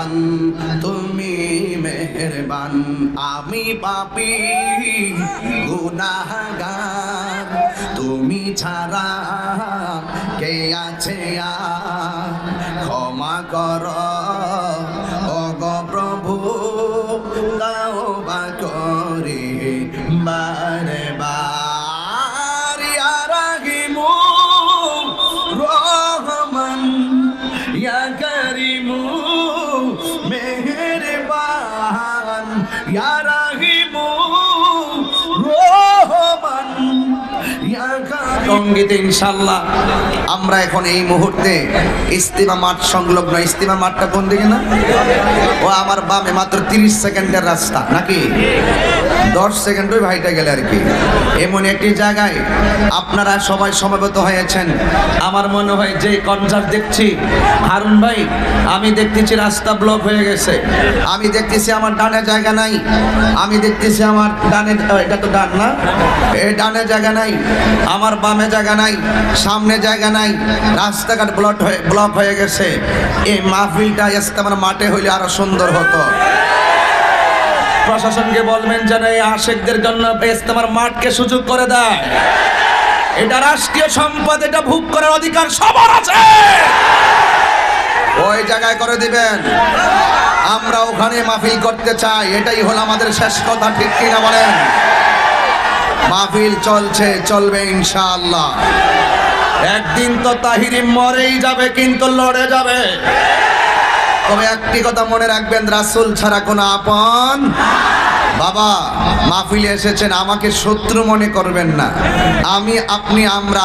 মেহরবান, তুমি মেহরবান। আমি পাপী গুনাহগার, তুমি ছাড়া কে আছে আর? ক্ষমা করো ওগো প্রভু, তওবা করি বারে বার। ইয়া রাহিমু রহমান, ইয়া করিমু মেহেরবান, ইয়া রাহিমু রহমান, ইয়া করিম। সঙ্গীতে ইনশাআল্লাহ আমরা এখন এই মুহূর্তে ইস্তিমা মাঠ সংলগ্ন, ইস্তিমা মাঠটা কোন দিকে না? ও আমার বামে, মাত্র 30 সেকেন্ডের রাস্তা, নাকি 10 সেকেন্ড ওই ভাইটা গেলে আর কি। এমন একটি জায়গায় আপনারা সবাই সমবেত হয়েছেন। আমার মনে হয় যে কনসার্ট দেখছি, হারুন ভাই, আমি দেখতেছি রাস্তা ব্লক হয়ে গেছে, আমি দেখতেছি আমার ডানে জায়গা নাই, আমি দেখতেছি আমার ডানে, এটা তো ডান না, এই ডানে জায়গা নাই, আমার বামে জায়গা নাই, সামনে জায়গা নাই, রাস্তাঘাট ব্লক হয়ে গেছে। এই মাহফিলটা ইস্তেমার মাঠে হইলে আরো সুন্দর হতো। প্রশাসনকে বলবেন যেন এই আশিকদের জন্য ইস্তেমার মাঠকে সুযোগ করে দেয়। এটা রাষ্ট্রীয় সম্পদ, এটা ভোগ করার অধিকার সবার আছে, ওই জায়গায় করে দিবেন। আমরা ওখানে মাহফিল করতে চাই, এটাই হলো আমাদের শেষ কথা, ঠিক কিনা বলেন? মাহফিল চলছে, চলবে ইনশাআল্লাহ। একদিন তো তাহিরি মরেই যাবে, কিন্তু লড়ে যাবে। তবে একটি কথা মনে রাখবেন, রাসূল ছাড়া কোনো আপন। বাবা, মাহফিলে এসেছেন, আমাকে শত্রু মনে করবেন না। আমি, আপনি,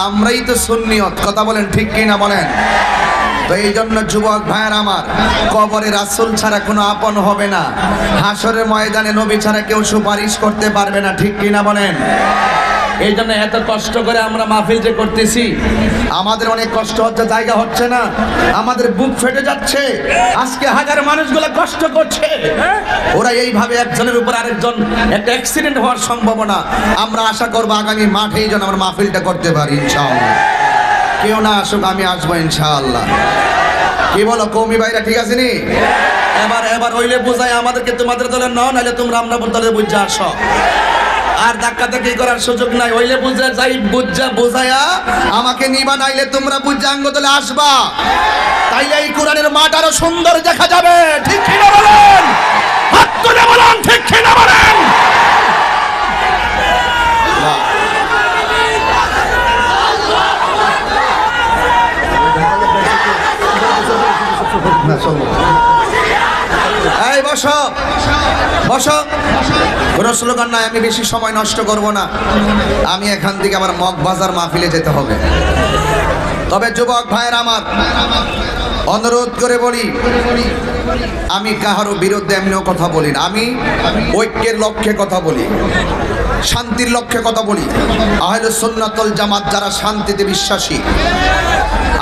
আমরাই তো সুন্নিয়ত, কথা বলেন ঠিক কিনা বলেন? তো এই জন্য যুবক ভাইয়ের আমার, কবরে রাসূল ছাড়া কোনো আপন হবে না, হাসরের ময়দানে নবী ছাড়া কেউ সুপারিশ করতে পারবে না, ঠিক কিনা বলেন? এই জন্য এত কষ্ট করে আমরা মাহফিল যে করতেছি, আমাদের অনেক কষ্ট হচ্ছে, জায়গা হচ্ছে না, আমাদের বুক ফেটে যাচ্ছে। আজকে হাজার মানুষগুলো কষ্ট করছে, ওরা এইভাবে একজনের উপর আরেকজন একটা অ্যাক্সিডেন্ট হওয়ার সম্ভাবনা। আমরা আশা করবো আগামী মাঠেই যেন আমরা মাহফিলটা করতে পারি ইনশাআল্লাহ। কেউ না আসুক, আমি আসবো ইনশাআল্লাহ। কি বলো কওমি ভাইরা, ঠিক আছে নি? এবার হইলে বুঝাই আমাদেরকে তোমাদের দলে নাও, নাইলে তোমরা আমরা দলে বুঝে আসো। আর ধাক্কা ধাক্কি করার সুযোগ নাই, হইলে বুঝে যাই, বুঝায়া আমাকে নিবা, নাইলে তোমরা বুঝে আঙ্গ দলে আসবা। তাইলে এই কোরআনের মাঠ আরো সুন্দর দেখা যাবে, ঠিক কিনা বলেন? হাত তুলে বলেন, ঠিক কিনা বলেন? এই বসো বসো, কোনো স্লোগান নাই, আমি বেশি সময় নষ্ট করব না। আমি এখান থেকে আমার মগবাজার মাহফিলে যেতে হবে। তবে যুবক ভাইয়ের আমার, অনুরোধ করে বলি, আমি কাহারও বিরুদ্ধে এমনিও কথা বলি না। আমি ঐক্যের লক্ষ্যে কথা বলি, শান্তির লক্ষ্যে কথা বলি। আহলে সুন্নাত ওয়াল জামাত যারা শান্তিতে বিশ্বাসী,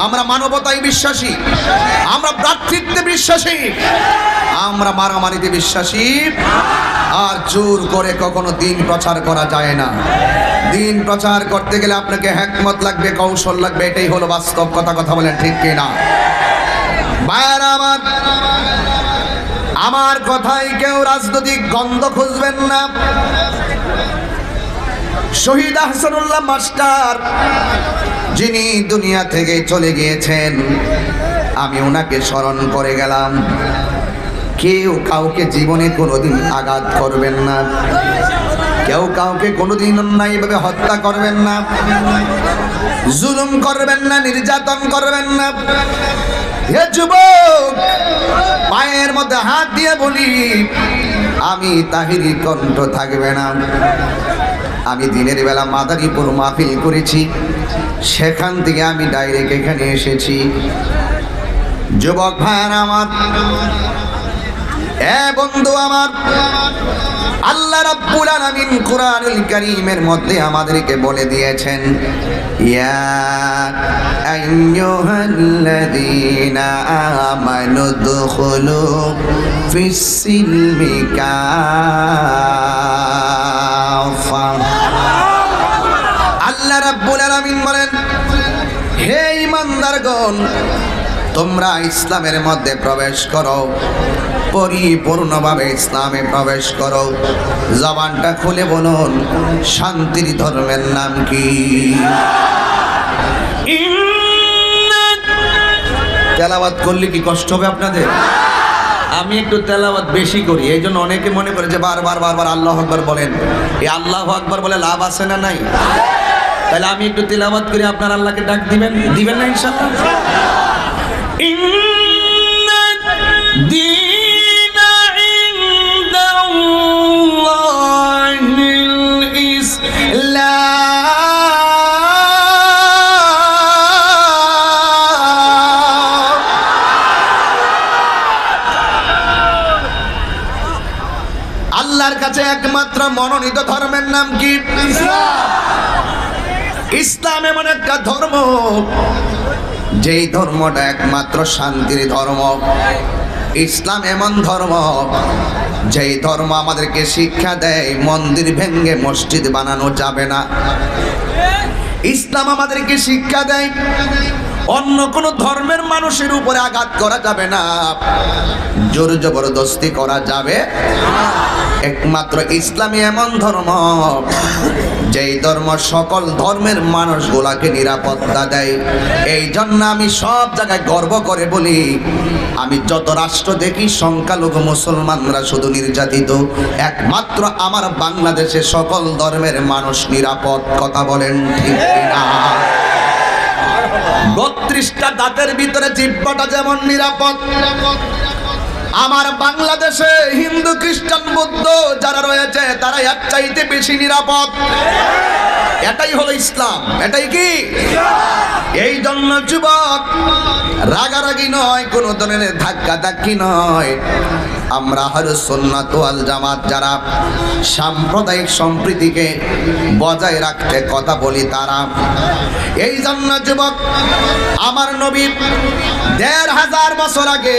আমরা মানবতায় বিশ্বাসী, আমরা ভ্রাতৃত্বে বিশ্বাসী, আমরা মারামারিতে বিশ্বাসী। আর জোর করে কখনো দিন প্রচার করা যায় না। দিন প্রচার করতে গেলে আপনাকে হিকমত লাগবে, কৌশল লাগবে, এটাই হলো বাস্তব কথা। কথা বলেন ঠিক কিনা? ভাইরা আমার কথায় কেউ রাজনৈতিক গন্ধ খুঁজবেন না। শহীদ আহসানুল্লাহ মাস্টার যিনি দুনিয়া থেকে চলে গিয়েছেন, আমি ওনাকে স্মরণ করে গেলাম। কেউ কাউকে জীবনে কোনোদিন আঘাত করবেন না, কেউ কাউকে কোনোদিন অন্যায়ভাবে হত্যা করবেন না, জুলুম করবেন না, নির্যাতন করবেন না। হে যুবক, পায়ের মধ্যে হাত দিয়ে বলি, আমি তাহিরি কণ্ঠ থাকবে না। আমি দিনের বেলা মাদারীপুর মাহফিল করেছি, সেখান থেকে আমি ডাইরেক্ট এখানে এসেছি। যুবক ভাইয়ার আমার, এ বন্ধু আমার, আল্লাহ রাব্বুল আলামিন কুরআনুল কারীমের মধ্যে আমাদেরকে বলে দিয়েছেন, ইয়া আইয়ুহাল্লাযীনা আমানু দুখুলু ফিস-সিলমি কাফা। আল্লাহ রাব্বুল আলামিন বলেন, হে ঈমানদারগণ, তোমরা ইসলামের মধ্যে প্রবেশ করো, পরিপূর্ণভাবে ইসলামে প্রবেশ করো। জবানটা খুলে বলুন, শান্তির ধর্মের নাম কি? তেলাওয়াত করলে কি কষ্ট হবে আপনাদের? আমি একটু তেলাওয়াত বেশি করি, এই জন্য অনেকে মনে করে যে বারবার বারবার আল্লাহু আকবার বলেন। এই আল্লাহু আকবার বলে লাভ আছে না নাই? তাহলে আমি একটু তেলাওয়াত করি, আপনার আল্লাহকে ডাক দিবেন না ইনশাআল্লাহ? ইন্না দীনা ইনদাল্লাহিল ইসলাম। আল্লাহর কাছে একমাত্র মনোনীত ধর্মের নাম কি? ইসলাম এমন একটা ধর্ম, যেই ধর্মটা একমাত্র শান্তির ধর্ম। ইসলাম এমন ধর্ম, যেই ধর্ম আমাদেরকে শিক্ষা দেয় মন্দির ভেঙে মসজিদ বানানো যাবে না। ইসলাম আমাদেরকে শিক্ষা দেয় অন্য কোন ধর্মের মানুষের উপরে আঘাত করা যাবে না, জোর জবরদস্তি করা যাবে। একমাত্র ইসলামই এমন ধর্ম, যেই ধর্ম সকল ধর্মের মানুষগুলাকে নিরাপত্তা দেয়। এই জন্য আমি সব জায়গায় গর্ব করে বলি, আমি যত রাষ্ট্র দেখি সংখ্যালঘু মুসলমানরা শুধু নির্যাতিত, একমাত্র আমার বাংলাদেশে সকল ধর্মের মানুষ নিরাপদ। কথা বলেন ঠিক কিনা? 32টা দাঁতের ভিতরে জিহ্বাটা যেমন নিরাপদ, আমার বাংলাদেশে হিন্দু খ্রিস্টান বৌদ্ধ যারা রয়েছে তারা এর চাইতে বেশি নিরাপদ। এটাই হলো ইসলাম। এটাই কি? এই জন্য যুবক, রাগারাগি নয়, কোনো ধরনের ধাক্কাধাক্কি নয়। আমরা আহলুস সুন্নাত ওয়াল জামাত যারা সাম্প্রদায়িক সম্প্রীতিকে বজায় রাখতে কথা বলি তারা। এই জন্য যুবক, আমার নবী 1500 বছর আগে,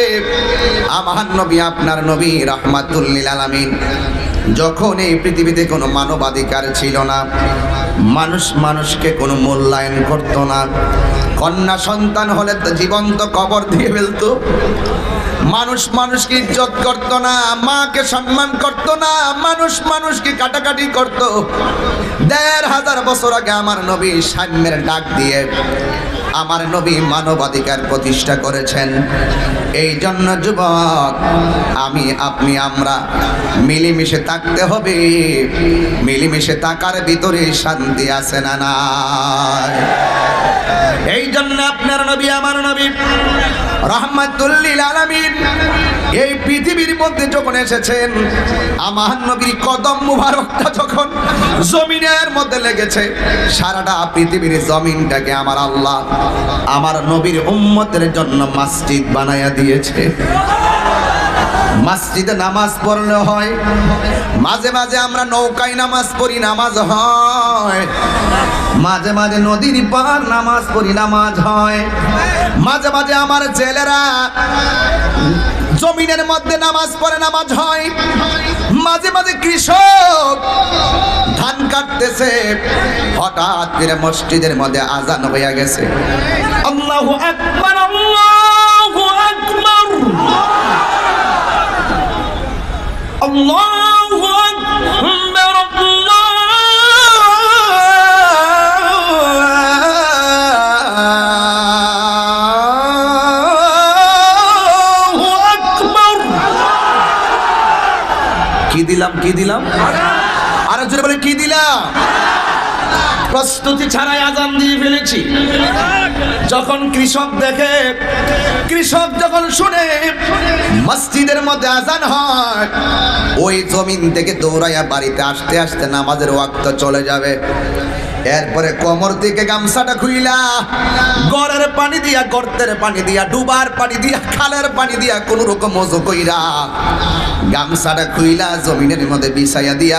আমার নবী আপনার নবী রাহমাতুল লিল আলামিন, যখন এই পৃথিবীতে কোনো মানবাধিকার ছিল না, মানুষ মানুষকে কোনো মূল্যায়ন করত না, কন্যা সন্তান হলে তো জীবন্ত কবর দিয়ে ফেলতো, মানুষ মানুষকে ইজ্জত করত না, মাকে সম্মান করত না, মানুষ মানুষকে কাটাকাটি করত। 1500 বছর আগে আমার নবী সাম্যের ডাক দিয়ে আমার নবী মানবাধিকার প্রতিষ্ঠা করেছেন। এই জন্য যুবক, আমি আপনি আমরা মিলেমিশে থাকতে হবে। মিলেমিশে থাকার ভিতরে শান্তি আছে না নাই? এই জন্য আপনার নবী আমার নবী রাহমাতুল লিল আলামিন এই পৃথিবীর মধ্যে যখন এসেছেন, আমার নবীর কদম মুবারকটা যখন জমিনের মধ্যে লেগেছে, সারাটা পৃথিবীর জমিনটাকে আমার আল্লাহ আমার নবীর উম্মতের জন্য মসজিদ বানায়া দিয়েছে। মসজিদে নামাজ পড়লে হয়, মাঝে মাঝে আমরা নৌকায় নামাজ পড়ি, নামাজ হয়। মাঝে মাঝে নদীর পার নামাজ পড়ি, নামাজ হয়। মাঝে মাঝে আমার ছেলেরা জমিনের মধ্যে নামাজ পড়ে, নামাজ হয়। মাঝে মাঝে কৃষক ধান কাটতেছে, হঠাৎ করে মসজিদের মধ্যে আজান হয়ে গেছে। আল্লাহু আকবার, আল্লাহু আকবার, আল্লাহু আকবার, আল্লাহু আকবার। কি দিলাম, কি দিলাম? আরো জোরে বলে, কি দিলাম? প্রস্তুতি ছাড়াই আজান দিয়ে ফেলেছি। যখন কৃষক দেখে, কৃষক যখন শুনে মসজিদের মধ্যে আজান হয়, ওই জমিন থেকে দৌড়াইয়া বাড়িতে আসতে আসতে নামাজের ওয়াক্ত চলে যাবে। এরপরে কোমর থেকে গামছাটা খুইলা গড়ের পানি দিয়া, গর্তের পানি দিয়া, ডুবার পানি দিয়া, খালের পানি দিয়া কোন রকম ওযু কইরা গামছাটা খুইলা জমিনের মধ্যে বিছাইয়া দিয়া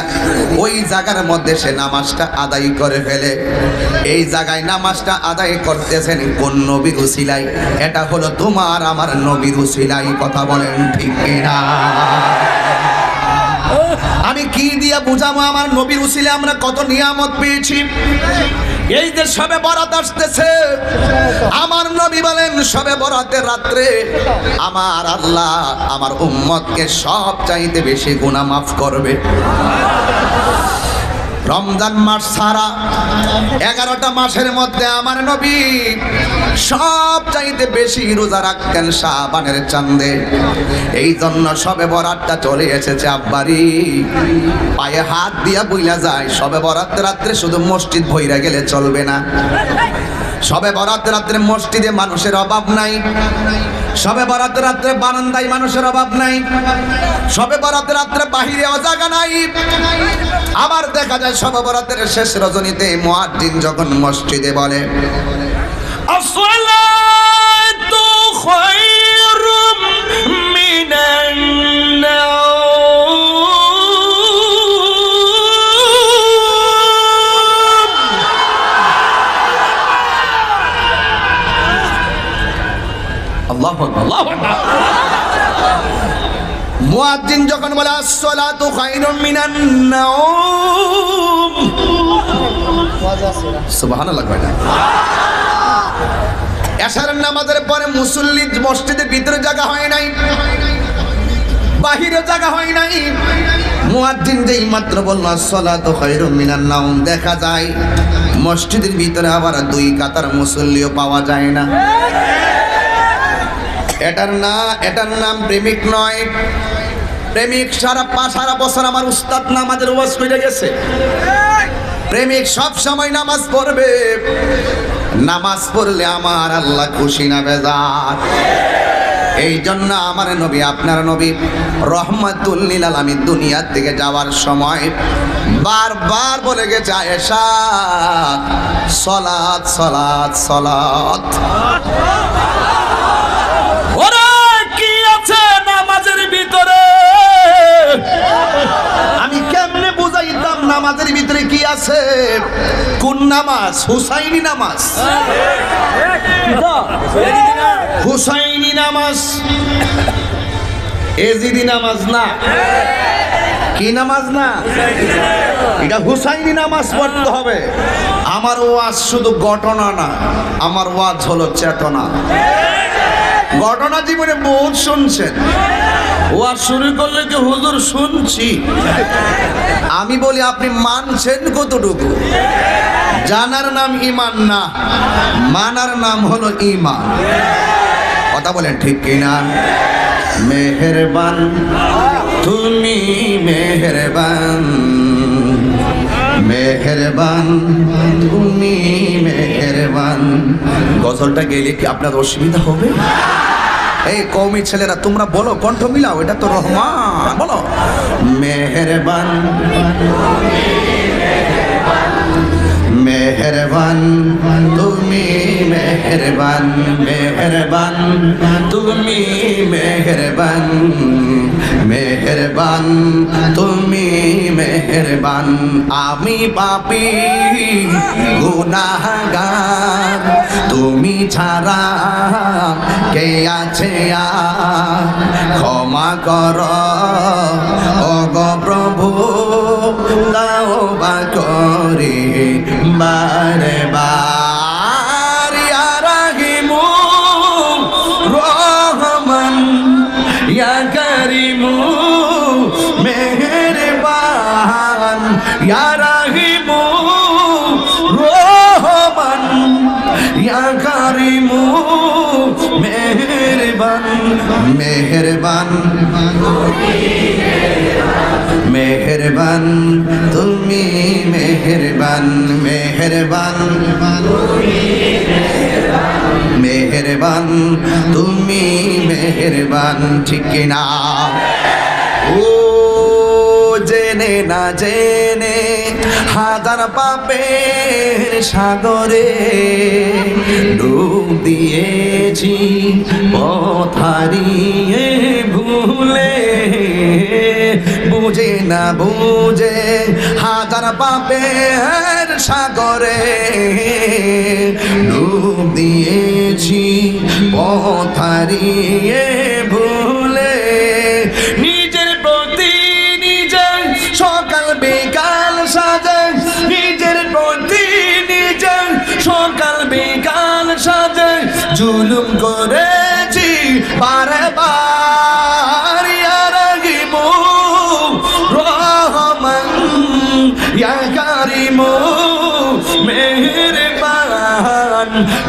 ওই জায়গার মধ্যে সে নামাজটা আদায় করে ফেলে। এই জায়গায় নামাজটা আদায় করতেছেন কোন নবীর উসিলায়? এটা হলো তোমার আমার নবীর উসিলায়। কথা বলেন ঠিক কিনা? আমি কি দিয়া বুঝাবো আমার নবীর উসিলায় আমরা কত নিয়ামত পেয়েছি? এই যে শবে বরাত আসতেছে, আমার নবী বলেন শবে বরাতের রাত্রে আমার আল্লাহ আমার উম্মতকে সব চাইতে বেশি গুনাহ মাফ করবে। রমজান মাস ছাড়া 11টা মাসের মধ্যে আমার নবী সব চাইতে বেশি রোজা রাখতেন শাবানের চাঁদে। এই জন্য শবে বরাতটা চলে এসেছে আব্বারি, পায়ে হাত দিয়া বইলা যায় শবে বরাত রাত্রে শুধু মসজিদ ভইরা গেলে চলবে না। শবে বরাত রাত্রে মসজিদে মানুষের অভাব নাই, শবে বরাত রাত্রে বারান্দায় মানুষের অভাব নাই, শবে বরাত রাত্রে বাহিরেও জায়গা নাই। আবার দেখা যায় শবে বরাতের শেষ রজনীতে মুয়াজ্জিন যখন মসজিদে বলে আসসালাতু খায়রুম মিনান নাওম, আল্লাহু আকবার, আল্লাহু আকবার। মুয়াজ্জিন যখন বলে আসসালাতু খায়রুম মিনান নাওম, সুবহানাল্লাহ কয় না? এশারের নামাজের পরে মুসল্লি মসজিদের ভিতরে জায়গা হয় নাই, বাহিরে জায়গা হয় নাই। মুয়াজ্জিন যেই মাত্র বলল আসসালাতু খায়রুম মিনান নাওম, দেখা যায় মসজিদের ভিতরে আবার 2 কাতার মুসল্লিও পাওয়া যায় না। এটার নাম প্রেমিক নয়। প্রেমিক সারা বছর আমার উস্তাদ নামাজের ওয়াজ করে গেছে। প্রেমিক সব সময় নামাজ পড়বে, নামাজ পড়লে আমার আল্লাহ খুশি না বেজার। এই জন্য আমার নবী আপনার নবী রহমাতুল লিল আলামিন দুনিয়ার থেকে যাওয়ার সময় বারবার বলে গেছে আয়েশা সালাত সালাত সালাত। আমি কেমনে বুঝাইতাম নামাজের ভিতরে কি আছে? কোন নামাজ? হুসাইনি নামাজ, হুসাইনি নামাজ, এজিদি নামাজ না। কি নামাজ না? এটা হুসাইনি নামাজ পড়তে হবে। আমার ওয়াজ শুধু ঘটনা না, আমার ওয়াজ হলো চেতনা। ঘটনা জীবনে বহুত শুনছেন, ওয়াজ শুরু করলে যে হুজুর শুনছি, আমি বলি আপনি মানছেন কতটুকু? জানার নাম ঈমান না, মানার নাম হলো ঈমান। কথা বলেন ঠিক কিনা? মেহেরবান তুমি মেহেরবান, মেহেরবান তুমি মেহেরবান। গজলটা গেলে কি আপনার অসুবিধা হবে? এই কওমি ছেলেরা তোমরা বলো, কণ্ঠ মিলাও, এটা তো রহমান। বলো মেহেরবান মেহেরবান তুমি মেহেরবান, মেহেরবান তুমি মেহেরবান, মেহেরবান তুমি মেহেরবান। আমি পাপী গুনাহগার, তুমি ছাড়া কে আছে আর? ক্ষমা কর ওগো প্রভু, তওবা করি বারে বার। ইয়া রাহিমু রহমান, ইয়া কারিমু মেহেরবান, ইয়া রাহিমু রহমান, ইয়া কারিমু মেহেরবান, মেহেরবান মেহেরবান তুমি মেহেরবান, মেহেরবান মেহেরবান তুমি মেহেরবান। ঠিক কিনা? ও জেনে না জেনে হাজার পাপের সাগরে ডুব দিয়েছি, পথ হারিয়ে ভুলে। বুঝে না বুঝে হাজার পাপের সাগরে ডুব দিয়েছি, পথ হারিয়ে ভুলে। নিজের প্রতি নিজের সকাল বিকাল সাজে, নিজের প্রতি নিজের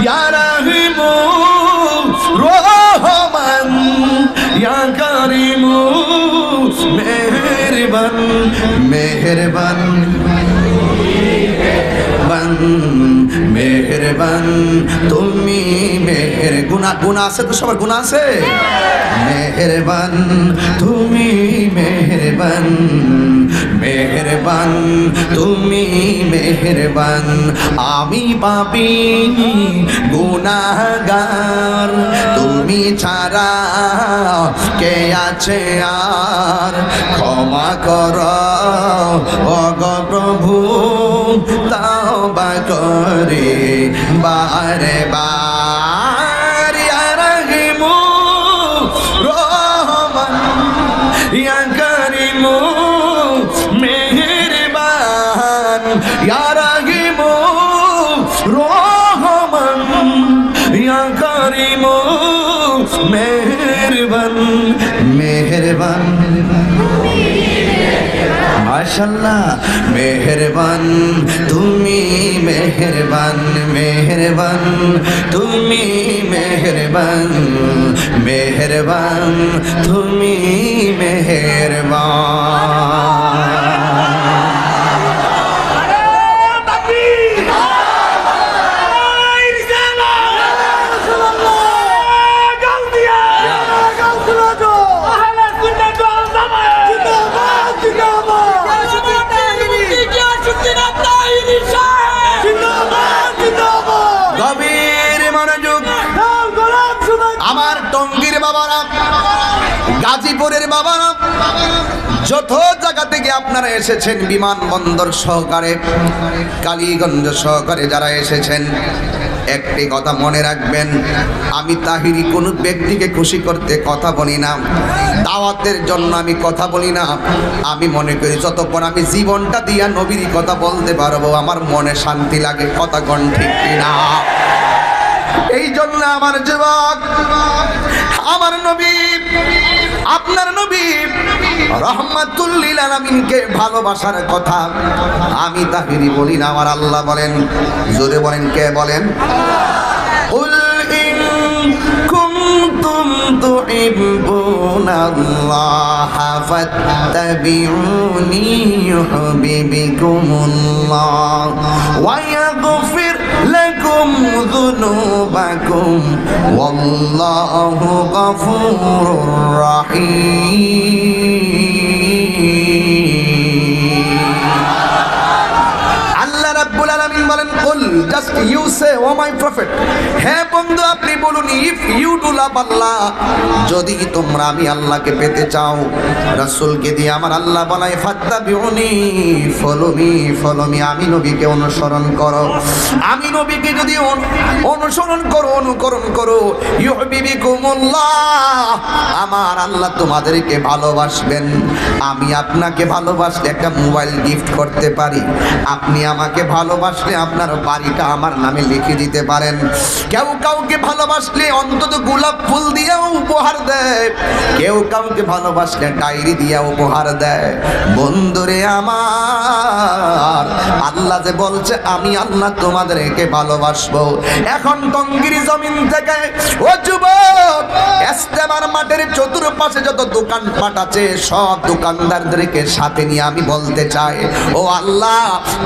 ইয়া রাহিমু রহমান ইয়া কারিমু মেহেরবান মেহেরবান মেহেরবান তুমি মেহের গুনাহ আছে তো সবার গুনাহ আছে মেহেরবান তুমি মেহেরবান মেহেরবান তুমি মেহেরবান আমি পাপী গুনাহগার তুমি ছাড়া কে আছে আর ক্ষমা করো ওগো প্রভু তওবা করে বারে বার ইয়া রাহিমু রহমান ইয়া কারিমু মেহেরবান ইয়া রাহিমু রহমান ইয়া কারিমু মেহেরবান মেহেরবান মাশাআল্লাহ মেহেরবান তুমি মেহেরবান মেহেরবান তুমি মেহেরবান মেহেরবান তুমি মেহেরবান আমার টঙ্গীর বাবারা গাজীপুরের বাবারা যত জায়গা থেকে আপনারা এসেছেন বিমানবন্দর সহকারে কালীগঞ্জ সহকারে যারা এসেছেন একটি কথা মনে রাখবেন আমি তাহিরি কোন ব্যক্তিকে খুশি করতে কথা বলি না দাওয়াতের জন্য আমি কথা বলি না আমি মনে করি যতক্ষণ আমি জীবনটা দিয়া নবীর কথা বলতে পারবো আমার মনে শান্তি লাগে কথা কোন ঠিক কিনা এই জন্য আমার যুবক আমার নবী আপনার নবী রহমাতুল লিল আলামিনকে ভালোবাসার কথা আমি তাহিরি বলি না আমার আল্লাহ বলেন জোরে বলেন কে বলেন কুল ইন কুনতুম তুহিব্বুনাল্লাহ ফাত্তাবিউনি ইউহিব্বুকুমুল্লাহ ওয়া ইয়াগফির লাকুম যুনুবাকুম ওয়াল্লাহু গফুরুর রহিম আল্লাহ রাব্বুল আলামিন বলেন কুল just you say O my prophet হে বন্ধু আপনি বলুন if you do love Allah যদি তোমরা আমি আল্লাহকে পেতে চাও রাসূলকে দিয়ে আমার আল্লাহ বলে ফাত্তাবিউনি ফলো মি আমি নবীকে অনুসরণ করো আমি নবীকে যদি অনুসরণ করো অনুকরণ করো ইউহিব্বুকুমুল্লাহ আমার আল্লাহ তোমাদেরকে ভালোবাসবেন আমি আপনাকে ভালোবাসলে একটা মোবাইল গিফট করতে পারি আপনি আমাকে ভালোবাসলে আপনার বাড়িটা আমার নামে লিখে দিতে পারেন কেউ কাউকে ভালোবাসলে অন্তত গোলাপ ফুল দিয়ে উপহার দেয় কেউ কাউকে ভালোবাসলে ডায়েরি দিয়ে উপহার দেয় বন্ধুরে আমার আল্লাহ যে বলছে আমি আল্লাহ তোমাদেরকে ভালোবাসবো এখন টঙ্গীর জমিন থেকে ও যুবক ইস্তেমার মাঠের চতুর্পাশে যত দোকানপাট আছে সব দোকানদারদেরকে সাথে নিয়ে আমি বলতে চাই ও আল্লাহ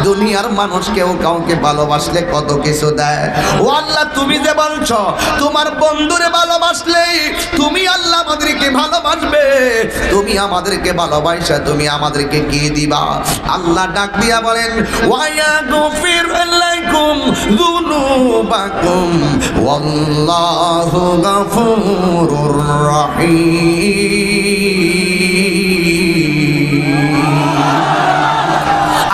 দুনিয়ার মানুষ কেউ কাউকে ভালোবাসলে কত কিছু দেয় ও আল্লাহ তুমি যে বলছো তোমার বন্ধুরে ভালোবাসলেই তুমি আল্লাহ আমাদেরকে ভালোবাসবে তুমি আমাদেরকে ভালোবাসা তুমি আমাদেরকে কি দিবা আল্লাহ ডাক দিয়া বলেন ওয়ায়াগফির লাকুম যুনুবাকুম ওয়াল্লাহু গফুরুর রহিম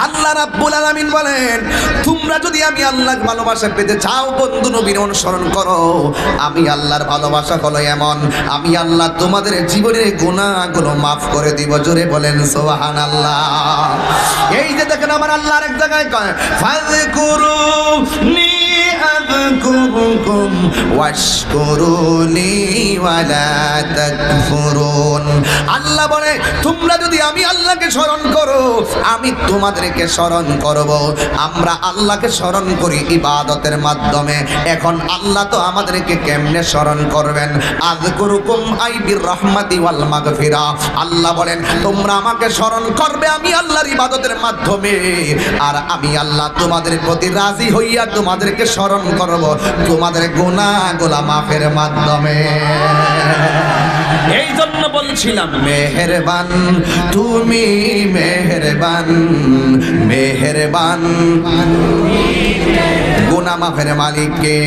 আল্লাহ রাব্বুল আলামিন বলেন তোমরা যদি আমি আল্লাহর ভালোবাসা পেতে চাও বন্ধু নবীর অনুসরণ করো আমি আল্লাহর ভালোবাসা হলো এমন আমি আল্লাহ তোমাদের জীবনের গুনাহগুলো মাফ করে দিব জোরে বলেন সুবহানাল্লাহ এই যে দেখেন আমার আল্লাহ আরেক জায়গায় কয় ফাযকুরুনি আযকুরুকুম ওয়াশকুরুনি ওয়ালা তাকফুরুন। আল্লাহ বলে তোমরা যদি আমি আল্লাহকে স্মরণ করো আমি তোমাদেরকে স্মরণ করব। আমরা আল্লাহকে স্মরণ করি ইবাদতের মাধ্যমে। এখন আল্লাহ তো আমাদেরকে কেমনে স্মরণ করবেন? আযকুরুকুম আই বির রাহমাতি ওয়াল মাগফিরা। আল্লাহ বলেন তোমরা আমাকে স্মরণ করবে আমি আল্লাহর ইবাদতের মাধ্যমে, আর আমি আল্লাহ তোমাদের প্রতি রাজি হইয়া তোমাদেরকে স্মরণ করব তোমাদের গুনাহগুলো মাফের মাধ্যমে। এই জন্য বলছিলাম মেহেরবান তুমি মেহেরবান, মেহেরবান গুনাহ মাফের মালিককে।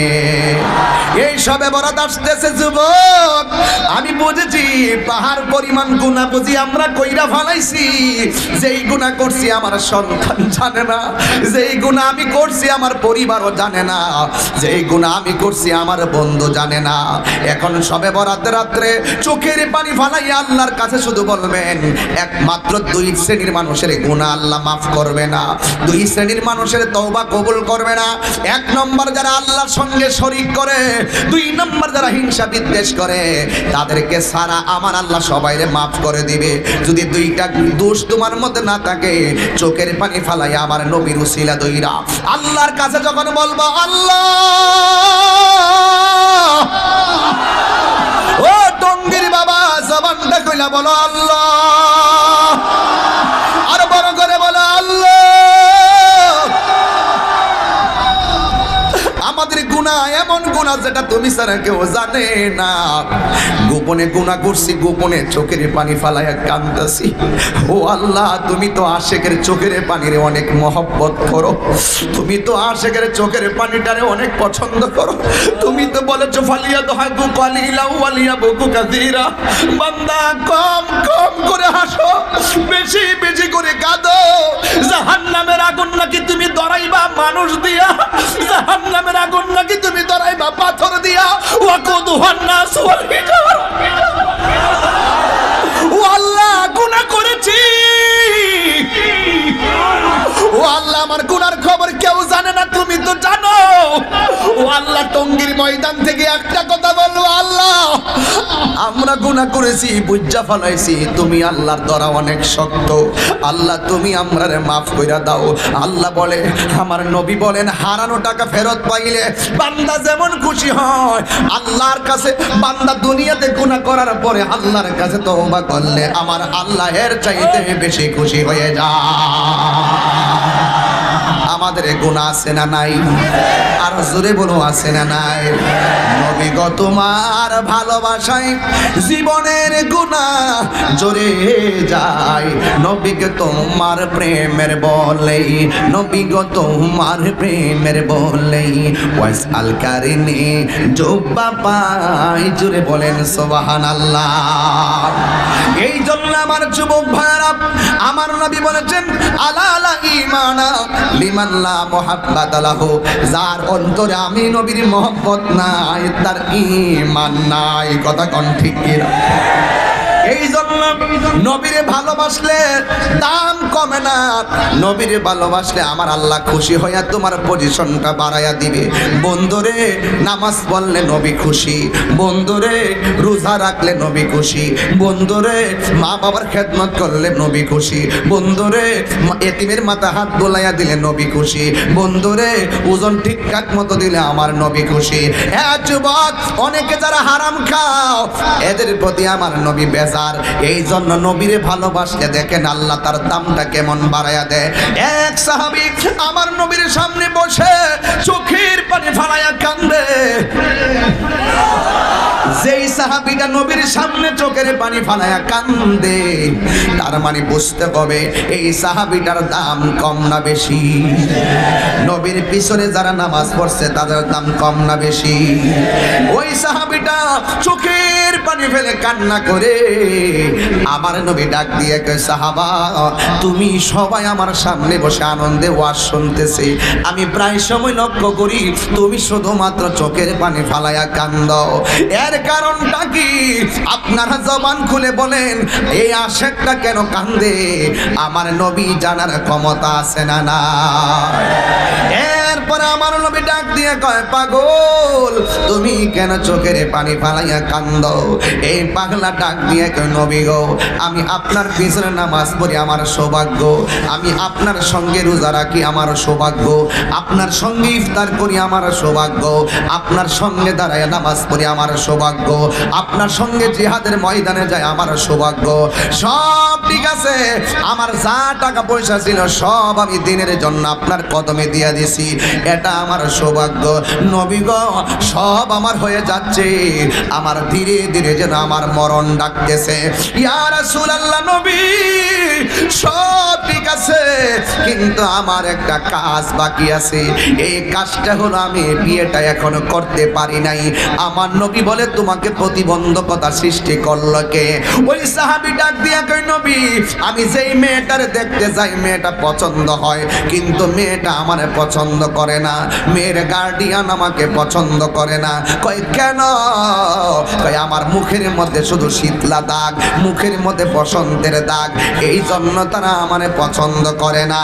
এই সবে বরাত আসতেছে যুবক, আমি বুঝেছি পাহাড় পরিমাণ গুনাহ বুঝি আমরা কইরা ফেলাইছি। যেই গুনাহ করছি আমার সন্তান জানে না, যেই গুনাহ আমি করছি আমার পরিবারও জানে না, যেই গুনাহ আমি করছি আমার বন্ধু জানে না। এখন সবে বরাত রাত্রে চোখের পানি ফালাইয়া আল্লাহর কাছে শুধু বলবেন একমাত্র দুই শ্রেণীর মানুষের গুনাহ আল্লাহ মাফ করবে না, দুই শ্রেণীর মানুষের তওবা কবুল করবে না। এক নম্বর যারা আল্লাহর সঙ্গে শরীক করে, দুই নম্বর যারা হিংসা বিদ্বেষ করে, তাদেরকে সারা আমার আল্লাহ সবাইরে মাফ করে দিবে। যদি দুইটা দোষ তোমার মধ্যে না থাকে চোখের পানি ফালাইয়া আমার নবীর উসিলা দইরা আল্লাহর কাছে যখন বলবো আল্লাহ, ও টঙ্গীর বাবা জবানটা কইলা বলো আল্লাহ, আর বড় করে বলো আল্লাহ। আমাদের গুনাহ এমন গুনাহ যেটা তুমি ছাড়া কেউ জানে না। গোপনে গুনাহ করছি, গোপনে চোখের পানি ফালাইয়া কাঁদতাছি। ও আল্লাহ তুমি তো আশিকের চোখের পানিরে অনেক মহব্বত করো, তুমি তো আশিকের চোখের পানিটারে অনেক পছন্দ করো। তুমি তো বলেছো ফালিয়া দহাকু কালিলা ওয়ালিয়া বুকু কাসীরা, বান্দা কম কম করে হাসো, বেশি বেশি করে কাঁদো। জাহান্নামের আগুন নাকি তুমি ধরাইবা মানুষ দিয়া, জাহান্নামের আগুন নাকি তুমি ধরাইবা পাথর দিয়া। ওয়াকুদুহান নাস ওয়াল হিজারা। ও আল্লাহ গুনাহ করেছি, ও আল্লাহ আমার গুনার খবর কেউ জানে না, তুমি তো জানো। ও আল্লাহ টঙ্গীর ময়দান থেকে একটা কথা বলবো আল্লাহ, আমরা গুনাহ করেছি বুঝা ফলাইছি, তুমি আল্লাহর দরা অনেক শক্ত। আল্লাহ তুমি আমরারে মাফ কইরা দাও। আল্লাহ বলে, আমার নবী বলেন হারানো টাকা ফেরত পাইলে বান্দা যেমন খুশি হয় আল্লাহর কাছে, বান্দা দুনিয়াতে গুনাহ করার পরে আল্লাহর কাছে তওবা করলে আমার আল্লাহ এর চাইতে বেশি খুশি হয়ে যায়। আমাদের গুনাহ আছে না নাই? আর জোরে বলো আছে না নাই? নবী গো তোমার ভালোবাসায় জীবনের গুনাহ জোরে যায়, নবী গো তোমার প্রেমের বলেই, নবী গো তোমার প্রেমের বলেই ওয়াসআল কারিনি জুব্বা পাই, জোরে বলেন সুবহানাল্লাহ। এই জন্য আমার যুবক ভাইরা, আমার নবী বলেছেন আলা লা ঈমানা লিমান লা মুহাব্বাতা লাহু, যার অন্তরে আমি নবীর মহব্বত নাই তার ঈমান নাই। কথা কোন ঠিক কি? এই জন্য নবীরে ভালোবাসলে দাম কমে না, নবীরে ভালোবাসলে আমার আল্লাহ খুশি হইয়া তোমার পজিশনটা বাড়াইয়া দিবে। বন্ধুরে নামাজ পড়লে নবী খুশি, বন্ধুরে রোজা রাখলে নবী খুশি, বন্ধুরে মা বাবার খেদমত করলে নবী খুশি, বন্ধুরে এতিমের মাথা হাত বোলাইয়া দিলে নবী খুশি, বন্ধুরে ওজন ঠিকঠাক মতো দিলে আমার নবী খুশি। হ্যাঁ যুবক, অনেকে যারা হারাম খাও এদের প্রতি আমার নবী বেজার। এই জন্য নবীরে ভালোবাসলে দেখেন আল্লাহ তার দামটা কেমন বাড়াইয়া দেয়। এক সাহাবী আমার নবীর সামনে বসে চোখের পানি ফালাইয়া কান্দে। যেই সাহাবীটা নবীর সামনে চোখের পানি ফালাইয়া কান্দে, তার মানে বুঝতে হবে এই সাহাবীটার দাম কম না বেশি? নবীর পিছনে যারা নামাজ পড়ছে তাদের দাম কম না বেশি? ওই সাহাবীটা চোখের পানি ফেলে কান্না করে আমার নবী ডাক দিয়ে কয় সাহাবা তুমি সবাই আমার সামনে বসে আনন্দে ওয়াজ শুনতেছে, আমি প্রায় সময় লক্ষ্য করি তুমি শুধুমাত্র চোখের পানি ফালাইয়া কান্দো। এর কারণটা কি আপনারা জবান খুলে বলেন, এই আশেকটা কেন কান্দে? আমার নবী জানার ক্ষমতা আছে না না? এরপরে আমার নবী ডাক দিয়ে কয় পাগল তুমি কেন চোখের পানি ফালাইয়া কান্দো? এই পাগলা ডাক দিয়ে কয় নবী গো আমি আপনার পিছনে নামাজ পড়ি আমার সৌভাগ্য, আমি আপনার সঙ্গে রোজা রাখি আমার সৌভাগ্য, আপনার সঙ্গে ইফতার করি আমার সৌভাগ্য, আপনার সঙ্গে দাঁড়ায় নামাজ পড়ি আমার সৌভাগ্য, আপনার সঙ্গে জিহাদের ময়দানে যায় আমার সৌভাগ্য। সব ঠিক আছে, আমার যা টাকা পয়সা ছিল সব আমি দিনের জন্য আপনার কদমে দিয়ে দিছি, এটা আমার সৌভাগ্য। নবী গো সব আমার হয়ে যাচ্ছে, আমার ধীরে ধীরে যেন আমার মরণ ডাকতেছে। ইয়া রাসূলুল্লাহ নবী সব ঠিক আছে, কিন্তু আমার একটা কাজ বাকি আছে, এই কাজটা হলো আমি বিয়েটা এখনো করতে পারি নাই। আমার নবী বলে তোমাকে প্রতিবন্ধকতা সৃষ্টি করলো কে? ওই সাহাবী ডাক দিয়া কয় নবী আমি যেই মেয়েটার দেখতে যাই মেয়েটা পছন্দ হয়, কিন্তু মেয়েটা আমার পছন্দ করে না, মেয়ের গার্ডিয়ান আমাকে পছন্দ করে না। কয় কেন? কয় আমার মুখের মধ্যে শুধু শীতলা দাগ, মুখের মধ্যে বসন্তের দাগ, এই জন্য তারা আমারে পছন্দ করে না,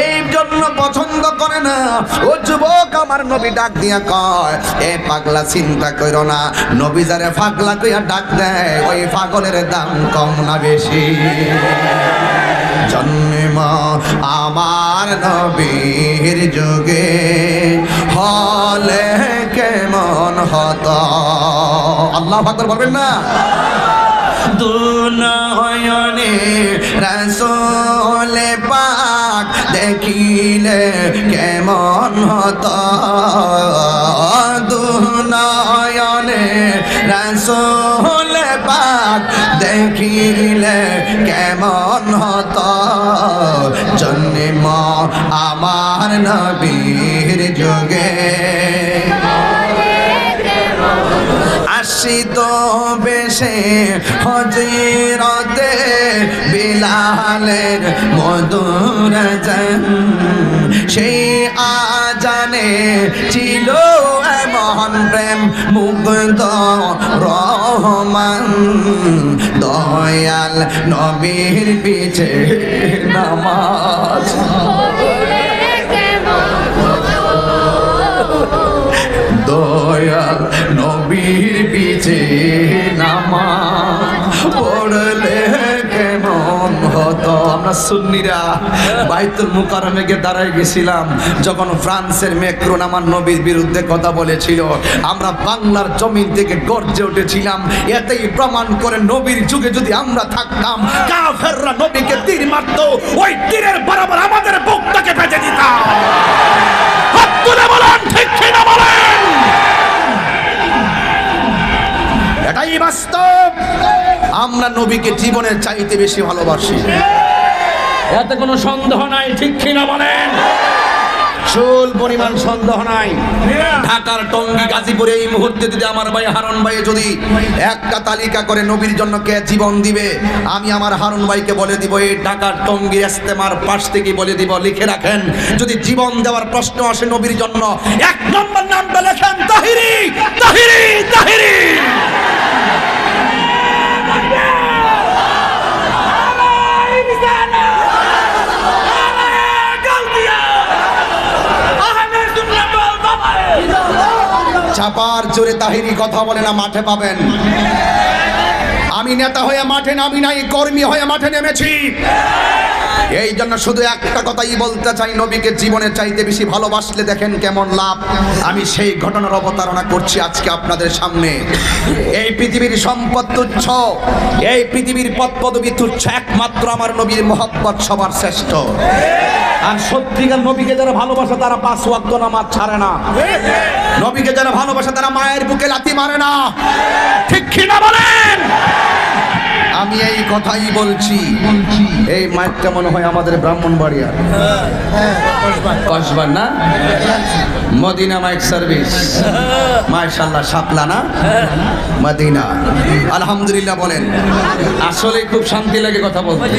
এই জন্য পছন্দ করে না। ও যুবক আমার নবী ডাক দিয়া কয় এ পাগলা চিন্তা করো না, নবী যারে পাগলা কইয়া ডাক দেয় ওই পাগলের দাম কম না বেশি। জন্ম আমার নবীর যুগে হলে কেমন হতো, আল্লাহু আকবার বলবেন না? দুনয়নে রাসূল পাক দেখিলে কেমন হতো, দুনয়নে রাসূল পাক দেখিলে কেমন হতো, জন্ম আমার নবীর যুগে আসিত বেশে হযরতে বিলালের মধুর আযান, সেই আজানে ছিল এমন প্রেম মুগ্ধ রহমান, দয়াল নবীর পিছে নামাজ, দয়াল নবীর পিছে নামাজ পড়লে কেমন হতো। আমরা সুন্নিরা বাইতুল মুকাররমে গিয়ে দাঁড়ায় গেছিলাম, যখন ফ্রান্সের ম্যাক্রন আমার নবীর বিরুদ্ধে কথা বলেছিল, আমরা বাংলার জমিন থেকে গর্জে উঠেছিলাম, এতেই প্রমাণ করে নবীর যুগে যদি আমরা থাকতাম কাফেররা নবীকে তীর মারতো, ওই তীরের বরাবর আমাদের বুকটাকে বেঁধে দিতাম। হাত তুলে বলেন ঠিক কিনা বলেন? এটাই বাস্তব। আমরা নবীকে জীবনের চাইতে বেশি ভালোবাসি, এতে কোনো সন্দেহ নাই, ঠিক কিনা বলেন? চুল পরিমাণ সন্দেহ নাই। ঢাকার টঙ্গী গাজীপুরে এই মুহূর্তে যদি আমার ভাই হারুন ভাই যদি একটা তালিকা করে নবীর জন্য কে জীবন দিবে, আমি আমার হারুন ভাইকে বলে দিব, এই ঢাকার টঙ্গী ইস্তেমার পাশ থেকে বলে দিব, লিখে রাখেন, যদি জীবন দেওয়ার প্রশ্ন আসে নবীর জন্য 1 নম্বর নামটা লেখেন তাহিরি, তাহিরি, তাহিরি। চাপার জোরে তাহিরি কথা বলে না, মাঠে পাবেন। আমি নেতা হয়ে মাঠে নামি নাই, কর্মী হয়ে মাঠে নেমেছি। এই জন্য শুধু একটা কথাই বলতে চাই, নবীকে জীবনের চাইতে বেশি ভালোবাসলে দেখেন কেমন লাভ। আমি সেই ঘটনার অবতারণা করছি আজকে আপনাদের সামনে। এই পৃথিবীর সম্পদ তুচ্ছ, এই পৃথিবীর পদ পদবী তুচ্ছ, একমাত্র আমার নবীর মহব্বত সবার শ্রেষ্ঠ। আর সত্যিকার নবীকে যারা ভালোবাসে তারা 5 ওয়াক্ত নামাজ ছাড়ে না, নবীকে যারা ভালোবাসে তারা মায়ের বুকে লাথি মারে না, ঠিক কিনা বলেন? আমি এই কথাই বলছি। এই মাইকটা মনে হয় আমাদের ব্রাহ্মণবাড়িয়া কসবা না, মদিনা মাইক সার্ভিস। মাশাআল্লাহ, শাপলা না, মদিনা। আলহামদুলিল্লাহ বলেন। আসলে খুব শান্তি লাগে কথা বলতে,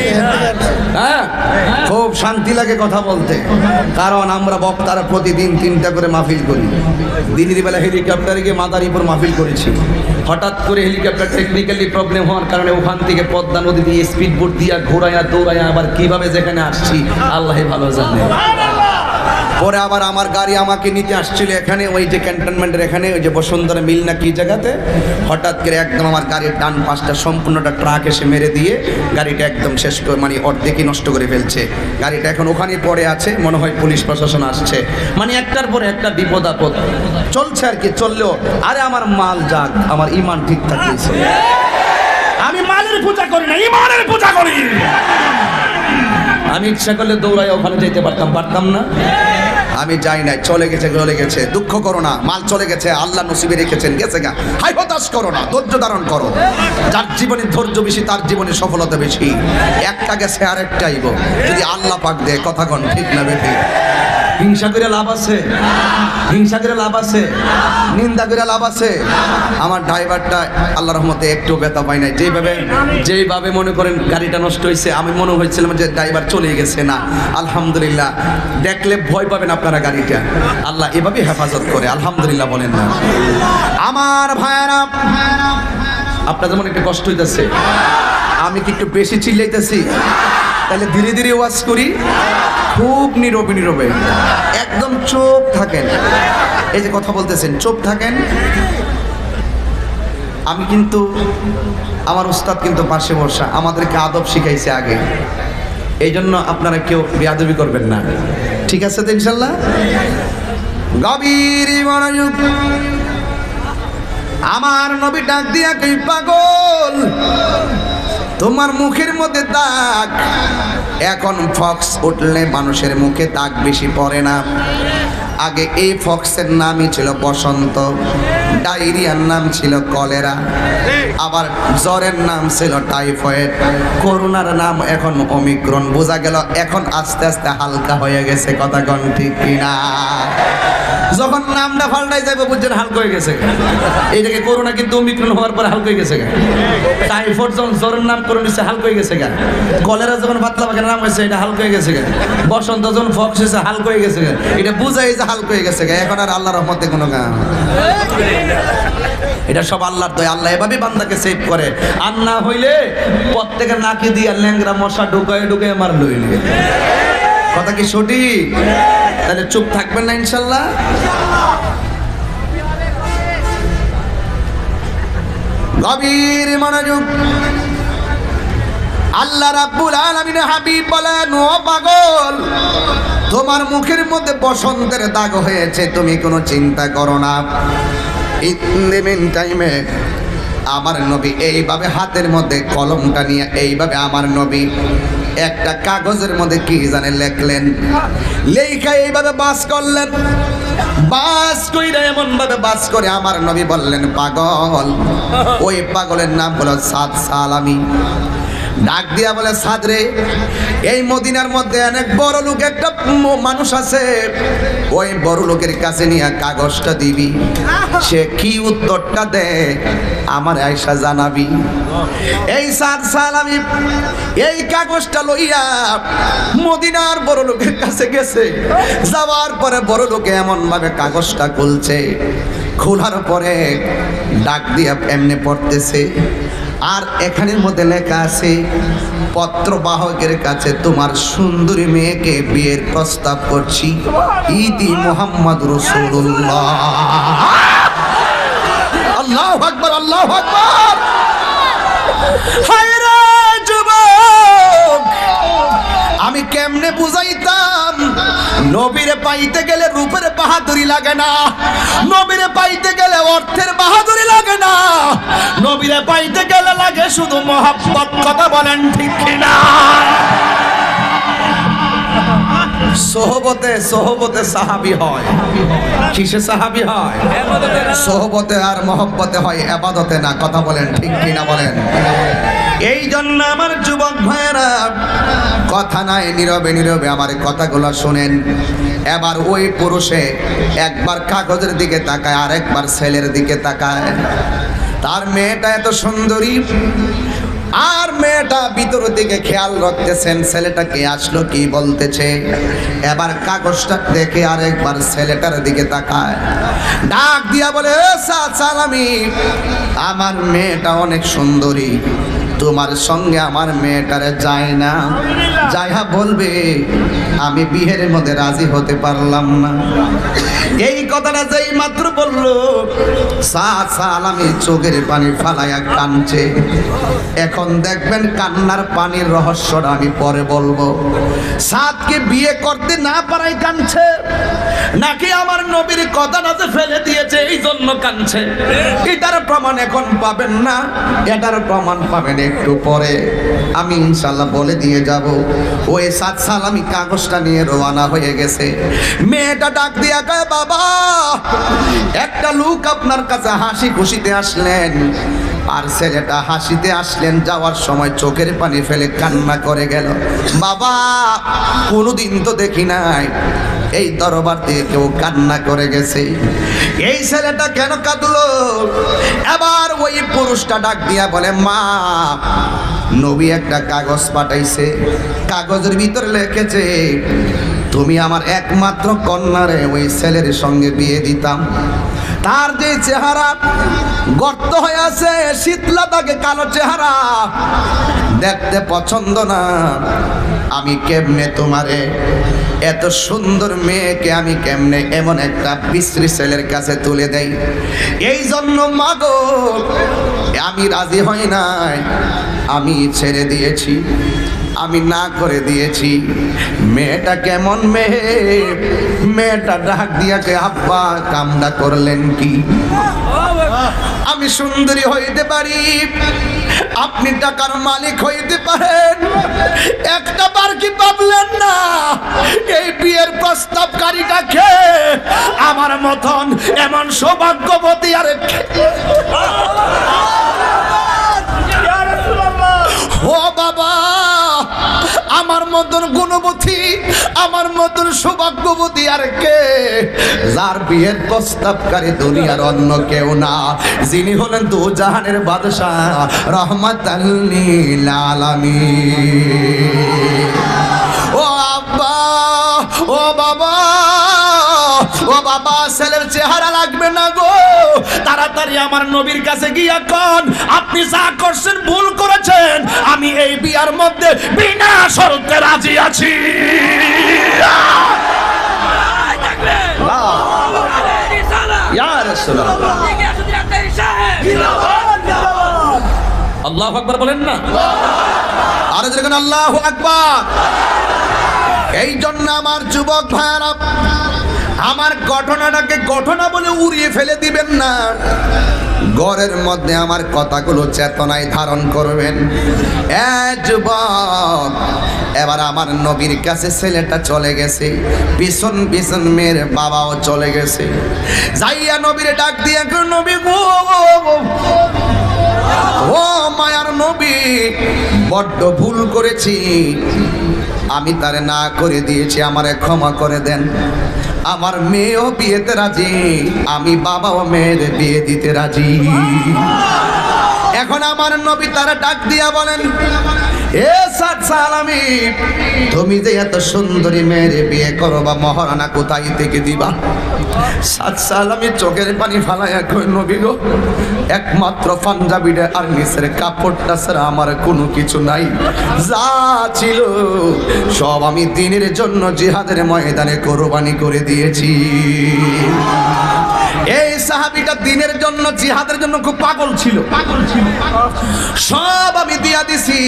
হ্যাঁ খুব শান্তি লাগে কথা বলতে। কারণ আমরা বক্তারা প্রতিদিন 3টা করে মাহফিল করি। দিনের বেলা হেলিকপ্টারে গিয়ে মাদারীপুর মাহফিল করেছি। হঠাৎ করে হেলিকপ্টার টেকনিক্যালি প্রবলেম হওয়ার কারণে ওখান থেকে পদ্মা নদী দিয়ে স্পিড বোট দিয়ে ঘোরাইয়া দৌড়াইয়া আবার কিভাবে যেখানে আসছি আল্লাহই ভালো জানে। পরে আবার আমার গাড়ি আমাকে নিতে আসছিল এখানে, ওই যে ক্যান্টনমেন্টের এখানে, ওই যে বসুন্ধরা মিল না কি জায়গাতে। হঠাৎ করে একদম আমার গাড়ির ডান পাশটা সম্পূর্ণটা ট্রাক এসে মেরে দিয়ে গাড়িটা একদম শেষ করে, মানে অর্ধেকই নষ্ট করে ফেলছে। গাড়িটা এখন ওখানেই পড়ে আছে, মনে হয় পুলিশ প্রশাসন আসছে। মানে একটার পরে একটা বিপদ আপদ চলছে আর কি, চললেও আরে আমার মাল যাক, আমার ইমান ঠিক থাকছে। আমি মালের পূজা করি না, ইমানের পূজা করি। আমি ইচ্ছা করলে দৌড়াই ওখানে যেতে পারতাম না। আমি যাই নাই, চলে গেছে। দুঃখ করো না, মাল চলে গেছে, আল্লাহ নসিবে রেখেছেন, গেছে গা। হাই হতাশ করো না, ধৈর্য ধারণ করো। যার জীবনে ধৈর্য বেশি তার জীবনে সফলতা বেশি। একটা গেছে আর একটা আইব, যদি আল্লাহ পাক দেয়। কথা কন ঠিক না বেঠিক? হিংসা করে লাভ আছে, হিংসা করে লাভ আছে, নিন্দা করে লাভ আছে। আমার ড্রাইভারটা আল্লাহর রহমতে একটু ব্যথা পাই নাই। যেইভাবে মনে করেন গাড়িটা নষ্ট হয়েছে, আমি মনে হয়েছিলাম যে ড্রাইভার চলে গেছে না। আলহামদুলিল্লাহ, দেখলে ভয় পাবেন আপনারা গাড়িটা। আল্লাহ এভাবে হেফাজত করে, আলহামদুলিল্লাহ বলেন না। আমার ভাইয়েরা, আপনার যেমন একটু কষ্ট হইতেছে, আমি কি একটু বেশি চিল্লাইতেছি? তাহলে ধীরে ধীরে ওয়াজ করি, খুব নীরবে একদম চুপ থাকেন। এই যে কথা বলতেছেন, চুপ থাকেন। আমি কিন্তু, আমার উস্তাদ কিন্তু পাশে বসা, আমাদেরকে আদব শিখাইছে আগে। এই জন্য আপনারা কেউ বেয়াদবি করবেন না, ঠিক আছে তো ইনশাল্লাহ? গভীর মনোযোগ। আমার নবী ডাক দিয়া কই, পাগল তোমার মুখের মধ্যে দাগ। এখন ফক্স উঠলে মানুষের মুখে দাগ বেশি পড়ে না। আগে এই ফক্সের নামই ছিল বসন্ত, ডায়রিয়ার নাম ছিল কলেরা, আবার জ্বরের নাম ছিল টাইফয়েড, করোনার নাম এখন ওমিক্রন। বোঝা গেল এখন আস্তে আস্তে হালকা হয়ে গেছে। কথা কন ঠিক কিনা? যখন নামটা পাল্টাই যাবে বুঝছেন হালকা হয়ে গেছে। এইটাকে করোনা কিন্তু ওমিক্রন হওয়ার পর হালকা হয়ে গেছে। টাইফয়েড যখন জ্বরের নাম করে নিচ্ছে হালকা হয়ে গেছে। কলেরা যখন পাতলা পাখার নাম হয়েছে এটা হালকা হয়ে গেছে। বসন্ত যখন ফক্স হয়েছে হালকা হয়ে গেছে। এটা বুঝাই যে হালকা হয়ে গেছে। এখন আর আল্লাহর রহমতে কোনো গান, এটা সব আল্লাহর দয়া। আল্লাহ এভাবে বান্দাকে সেভ করে। আর না হইলে প্রত্যেকের নাকি দিয়ে ল্যাংরা মশা ঢুকায় মার লইলে। কথা কি সঠিক? তাহলে চুপ থাকবেন না ইনশাল্লাহ? গভীর মনোযোগ। আল্লাহ রাব্বুল আলামিন হাবিব বলেন, ও পাগল তোমার মুখের মধ্যে বসন্তের দাগ হয়েছে, তুমি কোনো চিন্তা করো না। ইন দ্য মিন টাইমে আমার নবী এইভাবে হাতের মধ্যে কলমটা নিয়ে এইভাবে আমার নবী একটা কাগজের মধ্যে কি জানে লেখলেন। লেখা এইভাবে বাস করলেন, বাস কইরা এমন ভাবে বাস করে আমার নবী বললেন, পাগল। ওই পাগলের নাম হলো সাদ সালামি। ডাক দিয়া বলে, সাদ রে, এই মদিনার মধ্যে অনেক বড় লোক একটা মানুষ আছে, ওই বড় লোকের কাছে নিয়ে কাগজটা দিবি। সে কি উত্তরটা দেয় আমার আয়েশা জানাবি। এই সাদ সালামি এই কাগজটা লইয়া মদিনার বড় লোকের কাছে গেছে। যাওয়ার পরে বড় লোকে এমন ভাবে কাগজটা খুলছে, খোলার পরে ডাক দিয়া এমনি পড়তেছে। আর এখানের মধ্যে লেখা আছে, পত্রবাহকের কাছে তোমার সুন্দরী মেয়েকে বিয়ের প্রস্তাব করছি, ইতি মুহাম্মদ রাসূলুল্লাহ। আল্লাহু আকবার, আল্লাহু আকবার। হায় রে যুবক, আমি কেমনে বুঝাইতাম? নবীরে পাইতে গেলে রূপের বাহাদুরি লাগে না, নবীরে পাইতে গেলে অর্থের বাহাদুরি লাগে না, নবীরে পাইতে গেলে লাগে শুধু মহব্বত। কথা বলেন ঠিক কিনা? সোহবতে সাহাবী হয়। কিসে সাহাবী হয়? সোহবতে আর মহব্বতে হয়, ইবাদতে না। কথা বলেন ঠিক কিনা বলেন? এই জন্য আমার যুবক ভাইয়েরা, কথা নাই, নীরবে নীরবে আমার কথাগুলো শুনেন। এবার ওই পুরুষে একবার কাগজের দিকে তাকায়, আর একবার ছেলের দিকে তাকায়। তার মেয়েটা এত সুন্দরী, আর মেয়েটা ভিতর দিকে খেয়াল রাখতেছেন ছেলেটা কে আসলো, কি বলতেছে। এবার কাগজটা দেখে আরেকবার ছেলেটার দিকে তাকায়, ডাক দিয়া বলে, সালামি, আমার মেয়েটা অনেক সুন্দরী, তোমার সঙ্গে আমার মেয়েটারে যায় না, যাইয়া বলবে আমি বিয়ের মধ্যে রাজি হতে পারলাম না। এই কথাটা যেই মাত্র বললো, সালামি চোখের পানি ফালাইয়া কাঁদছে। এখন দেখবেন কান্নার পানির রহস্যটা আমি পরে বলবো। সাদকে বিয়ে করতে না পারাই কাঁদছে, নাকি আমার নবীর কথাটা যে ফেলে দিয়েছে এই জন্য কাঁদছে, এটার প্রমাণ এখন পাবেন না, এটার প্রমাণ পাবেন একটু পরে, আমি ইনশাল্লাহ বলে দিয়ে যাব। ওই সালামি কাগজটা নিয়ে রওনা হয়ে গেছে। মেয়েটা ডাক দিয়া কয়, বাবা, একটা লোক আপনার কাছে হাসি খুশিতে আসলেন, আর ছেলেটা হাসিতে আসলেন, যাওয়ার সময় চোখের পানি ফেলে কান্না করে গেল। বাবা, কোনোদিন তো দেখি নাই এই দরবার দিয়ে কেউ কান্না করে গেছে, এই ছেলেটা কেন কাঁদলো? এবার ওই পুরুষটা ডাক দিয়া বলে, মা, নবী একটা কাগজ পাঠাইছে, কাগজের ভিতরে লিখেছে তুমি আমার একমাত্র কন্যারে ওই ছেলের সঙ্গে বিয়ে দিতাম। তার যে চেহারা গর্ত হয়ে আছে, শীতলা তাকে কালো চেহারা দেখতে পছন্দ না, আমি কেমনে তোমারে, এত সুন্দর মেয়েকে আমি কেমনে এমন একটা বিশ্রী ছেলের কাছে তুলে দেই? এই জন্য মাগো আমি রাজি হই নাই, আমি ছেড়ে দিয়েছি, আমি না করে দিয়েছি। মেয়েটা কেমন মেয়ে? মেয়েটা ডাক দিয়াকে, আব্বা কামটা করলেন কি? আমি সুন্দরী হইতে পারি, আপনি টাকার মালিক হইতে পারেন, একটা বার কি ভাবলেন না এই বিয়ের প্রস্তাবকারীটা কে? আমার মতন এমন সৌভাগ্যবতী আর ও বাবা, আমার মতন গুণবতী, আমার মতন সৌভাগ্যবতী আর কে? যার বিয়ের প্রস্তাবকারী দুনিয়ার অন্য কেউ না, যিনি হলেন দু জাহানের বাদশাহ, রহমাতাল লিল আলামিন। ও আব্বা, ও বাবা, ও বাবা, ছেলের চেহারা লাগবে না গো, তাড়াতাড়ি আমার নবীর কাছে গিয়া কোন, আপনি যা করছেন ভুল করেছেন, আমি এই বিয়ার মধ্যে বিনা শর্তে রাজি আছি। আল্লাহু আকবার বলেন না, আরো যেরকম আল্লাহু আকবার। এই জন্য আমার যুবক ভাইরা, আমার ঘটনাটাকে ঘটনা বলে উড়িয়ে ফেলে দিবেন না, ঘরের মধ্যে আমার কথাগুলো চেতনায় ধারণ করবেন। যুবক, এবার আমার নবীর কাছে ছেলেটা চলে গেছে, পিছন পিছন মেয়ের বাবাও চলে গেছে। যাইয়া নবীর ডাক দিয়ে, নবী গো, ও মায়ার নবী, বড্ড ভুল করেছি, আমি তারে না করে দিয়েছি, আমারে ক্ষমা করে দেন। আমার মেয়েও বিয়েতে রাজি, আমি বাবাও মেয়ের বিয়ে দিতে রাজি। এখন আমার নবী তারা ডাক দিয়া বলেন, এ সালামি, তুমি যে এত সুন্দরী মেয়ের বিয়ে করবা, মহারানা কোথায় থেকে দিবা? সালামি চোখের পানি ফালাইয়া কই, নবী গো, একমাত্র পাঞ্জাবিটা আর নিচের কাপড়টা ছাড়া আমার কোনো কিছু নাই, যা ছিল সব আমি দিনের জন্য জিহাদের ময়দানে কোরবানি করে দিয়েছি। এই সাহাবীটা দিনের জন্য, জিহাদের জন্য খুব পাগল ছিল, সব আমি দিয়া দিছি।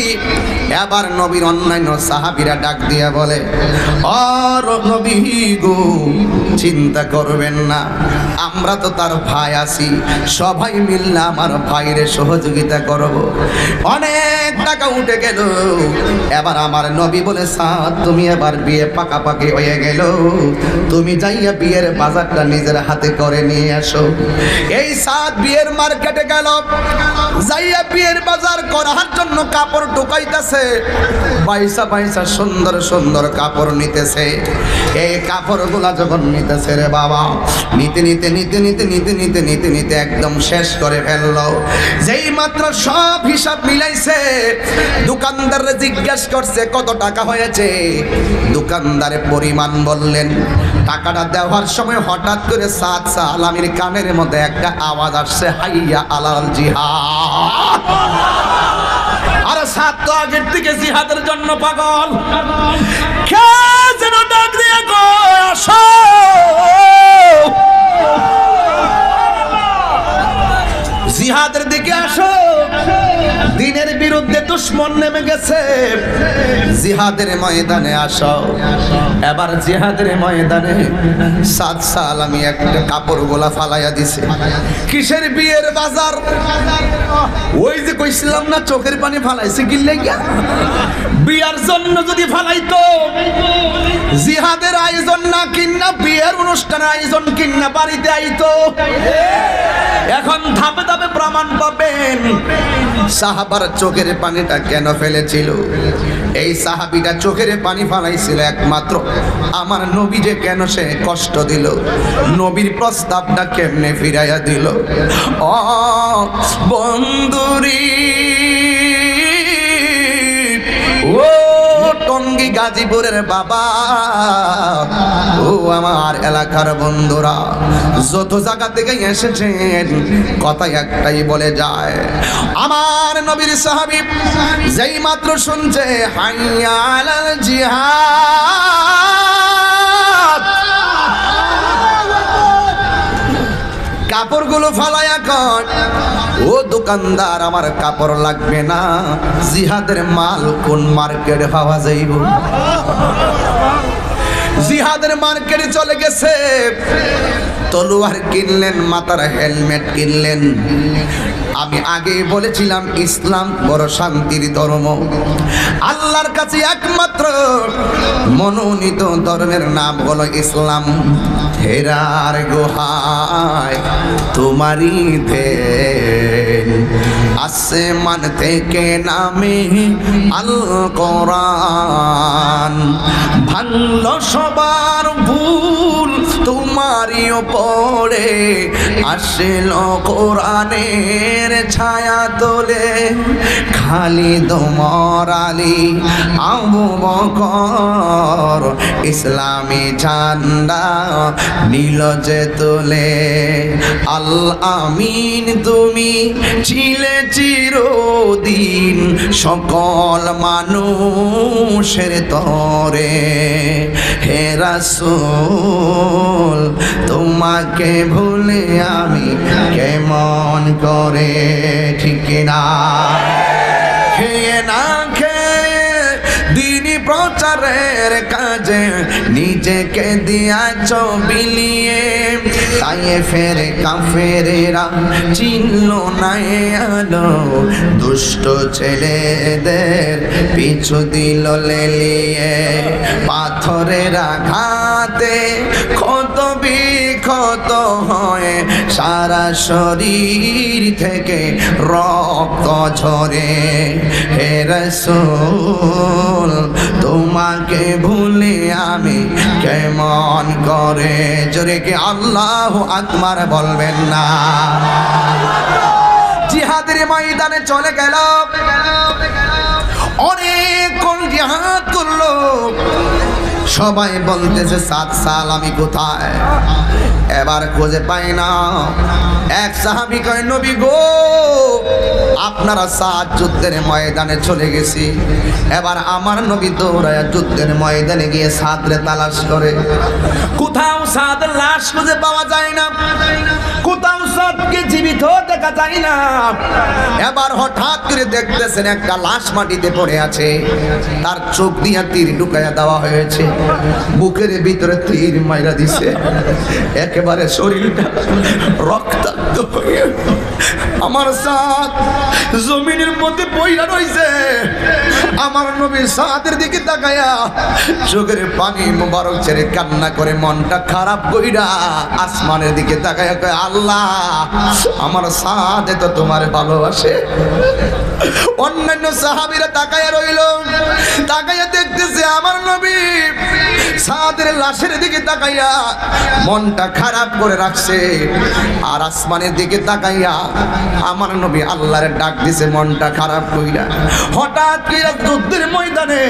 এবার নবীর অন্যান্য সাহাবীরা ডাক দিয়া বলে, আর নবী গো, চিন্তা করবেন না, আমরা তো তার ভাই আছি, সবাই মিললে আমার ভাইরে সহযোগিতা করব। অনেক টাকা উঠে গেল। এবার আমার নবী বলে, সাদ, তুমি এবার বিয়ে পাকাপাকি হয়ে গেল, তুমি যাইয়া বিয়ের বাজারটা নিজের হাতে করে নিয়ে আসো। এই সাদ বিয়ের মার্কেটে গেল, যাইয়া বিয়ের বাজার করার জন্য কাপড় ঢুকাইতেছে, পয়সা পয়সা সুন্দর সুন্দর কাপড় নিতেছে। এই কাপড়গুলা যখন নিতেছে রে বাবা, নিতে নিতে নিতে নিতে নিতে নিতে নিতে নিতে একদম শেষ করে ফেললো। যেই মাত্র সব হিসাব মিলাইছে, দোকানদারে জিজ্ঞেস করছে কত টাকা হয়েছে। দোকানদারে পরিমাণ বললেন। টাকাটা দেওয়ার সময় হঠাৎ করে সাদ সালামির কানের মধ্যে একটা আওয়াজ আসছে, হাইয়া আলাল জিহাদ। আর সাদ তো আগের থেকে জিহাদের জন্য পাগল। কে যেন ডাক দিয়ে কয়, আসো জিহাদের দিকে আসো, দিনের বিরুদ্ধে দুশমন নেমে গেছে, জিহাদের ময়দানে আসো। এবার জিহাদের ময়দানে সাদ সালামি একটা কাপড় গোলা ফালাইয়া দিছে। কিসের বিয়ের বাজার? ওই যে কইছিলাম না চোখের পানি ফালাইছে গিল্লে গিয়া। বিয়ার জন্য যদি ফালাইতো, জিহাদের আয়োজন না কিন্না বিয়ের অনুষ্ঠানের আয়োজন কিন্না বাড়িতে আইতো। এখন ধাপে ধাপে প্রমাণ পাবেন সাহাবার চোখের পানিটা কেন ফেলেছিল। এই সাহাবীটা চোখের পানি ফালাইছিল একমাত্র আমার নবী যে কেন সে কষ্ট দিল, নবীর প্রস্তাবটা কেমনে ফিরাইয়া দিল। ও বন্ধুরি, ও টঙ্গী গাজীপুরের বাবা, ও আমার এলাকার বন্ধুরা, যত জায়গা থেকে এসেছেন কথা একটাই বলে যায়, আমার নবীর সাহাবী যেই মাত্র শুনছে হাইয়া আলাল জিহাদ, কাপড়গুলো ফালায়া কর, ও দোকানদার আমার কাপড় লাগবে না, জিহাদের মাল কোন মার্কেটে পাওয়া যাইব। জিহাদের মার্কেটে চলে গেছে, তলোয়ার কিনলেন, মাথার হেলমেট কিনলেন। আমি আগেই বলেছিলাম ইসলাম বড় শান্তির ধর্ম, আল্লাহর কাছে একমাত্র মনোনীত ধর্মের নাম হলো ইসলাম। হেরার গুহায় তোমারই দেন, আসমান থেকে নামে আল কোরআন, ভাঙল সবার ভুল তোমারই ওপরে, আসল কোরআনের ছায়া তোলে, খালিদ ওমর আলী আবু বকর ইসলামী ঝান্ডা নীল যে তোলে। আল আমিন তুমি ছিলে চিরদিন সকল মানুষের তরে, হে রাসূল তোমাকে ভুলে আমি কেমন করে, ঠিক না? খেয়ে না খেয়ে দিনী প্রচারের কাজে নিজেকে দিয়াছ বিলিয়ে, তাই ফের কাফেরেরা চিনল না আলো, দুষ্ট ছেলেদের পিছু দিল লেলিয়ে, পাথরের আঘাতে ক্ষত বিক্ষত হয়ে সারা শরীর থেকে রক্ত ঝরে, হে রাসূল তোমাকে ভুলে আমি কেমন করে, জোরে কি আল্লাহু আকবার বলবেন না? জিহাদের ময়দানে চলে গেল, অনেকক্ষণ জিহাদ করলো, সবাই বলতেছে সাদ সালামি কোথায়, এবার খুঁজে পাই না। এক সাহাবী কয়, নবী গো আপনারা সাদ যুদ্ধের ময়দানে চলে গেছি। এবার আমার নবী দৌড়ায় যুদ্ধের ময়দানে গিয়ে সাদরে তালাশ করে, কোথাও সাদের লাশ খুঁজে পাওয়া যায় না, কোথাও সাদকে জীবিত দেখা যায় না। এবার হঠাৎ করে দেখতেছেন একটা লাশ মাটিতে পড়ে আছে, তার চোখ দিয়া তীর ঢুকাইয়া দেওয়া হয়েছে। বুকের ভিতরে তীর মাইরা দিছে, একেবারে শরীরটা রক্তাক্ত হয়ে আমার সাদ জমিনের মধ্যে পইরা রইছে। আমার নবী সাদের দিকে তাকায়া চোখের পানি মোবারক ছেড়ে কান্না করে মনটা খারাপ কইরা আসমানের দিকে তাকায়া কয়, আল্লাহ আমার সাদ তো তোমার ভালোবাসে। অন্যান্য সাহাবীরা তাকায়া রইল, তাকায়া দেখতেছে আমার নবী সাদের লাশের দিকে তাকাইয়া মনটা খারাপ করে রাখছে। আর আসমানের দিকে তাকাইয়া আমার নবী আল্লাহরে ডাক দিছে মনটা খারাপ কইরা। হঠাৎ করে যুদ্ধের ময়দানে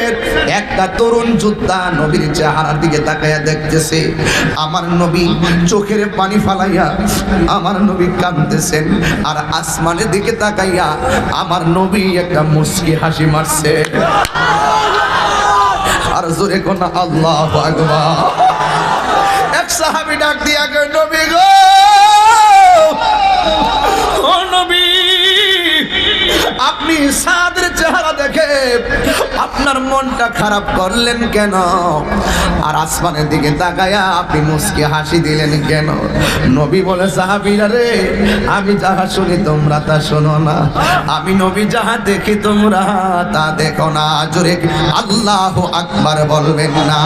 একটা তরুণ যোদ্ধা নবীর চেহারার দিকে তাকাইয়া দেখতেছে। আমার নবী চোখের পানি ফালাইয়া আমার নবী কাঁদতেছেন। আর আসমানের দিকে তাকাইয়া আমার নবী একটা মুস্কি হাসি মারছে। আর জোরে কোন আল্লাহু আকবার। এক সাহাবী ডাক দিয়া কয়, নবী গো, ও নবী, আপনি সাদের চেহারা দেখে আপনার মনটা খারাপ করলেন কেন? আর আসমানের দিকে তাকায়া আপনি মুস্কি হাসি দিলেন কেন? নবী বলে, সাহাবীরা রে, আমি যাহা শুনি তোমরা তা শোনো না, আমি নবী যাহা দেখি তোমরা তা দেখো না। জোরে আল্লাহু আকবার বলবেন না?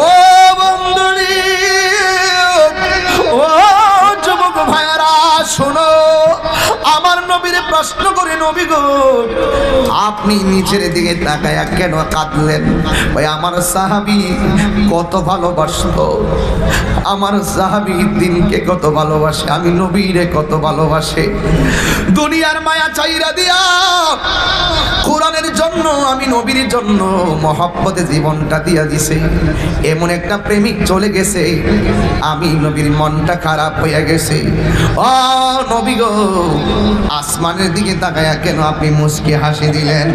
ও বন্ধুরি, ও যুবক ভাইয়ারা শোনো, আমার নবীর প্রশ্ন করে, নবী গো, আপনি নিচের দিকে তাকায়া কেন কাঁদলেন? ওই আমার সাহাবী কত ভালোবাসতো, আমার সাহাবী দিনকে কত ভালোবাসে, আমি নবীরে কত ভালোবাসে। দুনিয়ার মায়া চাইরা দিয়া কোরআনের জন্য, আমি নবীর জন্য মহব্বতে জীবনটা দিয়া দিছে। এমন একটা প্রেমিক চলে গেছে, আমি নবীর মনটা খারাপ হয়ে গেছে। ও নবী গো, আসমানের দিকে তাকায়া কেন আপনি মুস্কি হাসি দিলেন?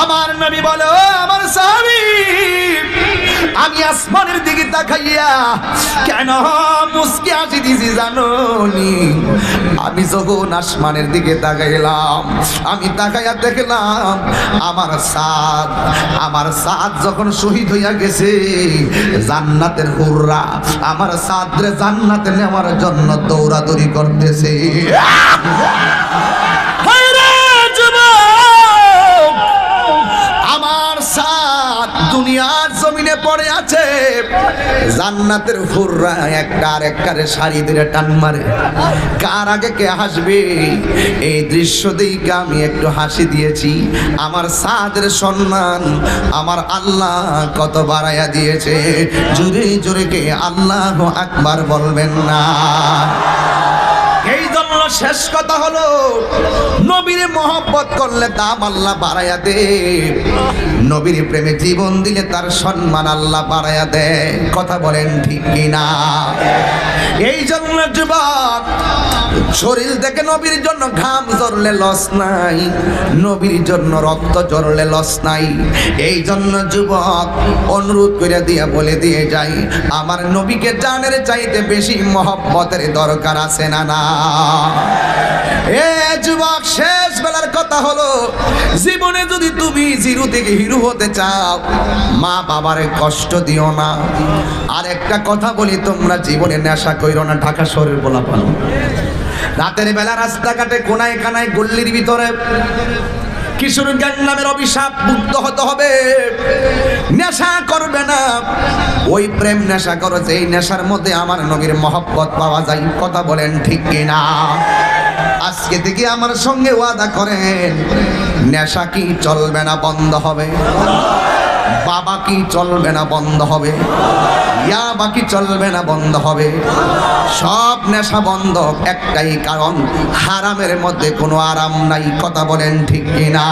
আমার নবী বলে, ও আমার সাহাবী, আমি আসমানের দিকে তাকাইয়া কেন মুস্কি হাসি দিছি জানো নি? আমি যখন আসমানের দিকে তাকাইলাম, আমি তাকাইয়া দেখলাম আমার সাদ যখন শহীদ হইয়া গেছে, জান্নাতের হুররা আমার সাদরে জান্নাতে নেওয়ার জন্য দৌড়াদৌড়ি করতেছে। আমার সাদ দুনিয়ার জমিনে পড়ে আছে, জান্নাতের হুররা একটা আরেকটারে শাড়ি ধরে টান মারে, কার আগে কে হাসবে? এই দৃশ্য দেখে আমি একটু হাসি দিয়েছি। আমার সাদের সম্মান আমার আল্লাহ কত বাড়াইয়া দিয়েছে। জোরে জোরে কে আল্লাহু আকবার বলবেন না? এই জন্য শেষ কথা হলো, নবীর মহব্বত করলে দাম আল্লাহ বাড়াইয়া দে, নবীর প্রেমে জীবন দিলে তার সম্মান আল্লাহ বাড়াইয়া দেয়। কথা বলেন ঠিক কিনা? এই জন্য যুবক, শরীর থেকে নবীর জন্য ঘাম ঝরলে লস নাই, নবীর জন্য রক্ত ঝরলে লস নাই। এই জন্য যুবক অনুরোধ করে দিয়া বলে দিয়ে যাই, আমার নবীকে জানের চাইতে বেশি মহব্বতের দরকার আছে না? না এ যুবক, শেষ বেলার কথা হলো, জীবনে যদি তুমি জিরো থেকে হিরো হতে চাও, মা বাবারে কষ্ট দিও না। আর একটা কথা বলি, তোমরা জীবনে নেশা কইরো না। ঢাকা শহরের পোলাপান রাতের বেলা রাস্তাঘাটে কোনায় কানায় গল্লির ভিতরে কিশোর গ্যাং নামের অভিশাপ মুক্ত হতে হবে। নেশা করবে না, ওই প্রেম নেশা করো যেই নেশার মধ্যে আমার নবীর মহব্বত পাওয়া যায়। কথা বলেন ঠিক কিনা? আজকে থেকে আমার সঙ্গে ওয়াদা করেন, নেশা কি চলবে না, বন্ধ হবে? বাবা কি চলবে না, বন্ধ হবে? ইয়া বাকি চলবে না, বন্ধ হবে? সব নেশা বন্ধ, একটাই কারণ, হারামের মধ্যে কোনো আরাম নাই। কথা বলেন ঠিক কিনা?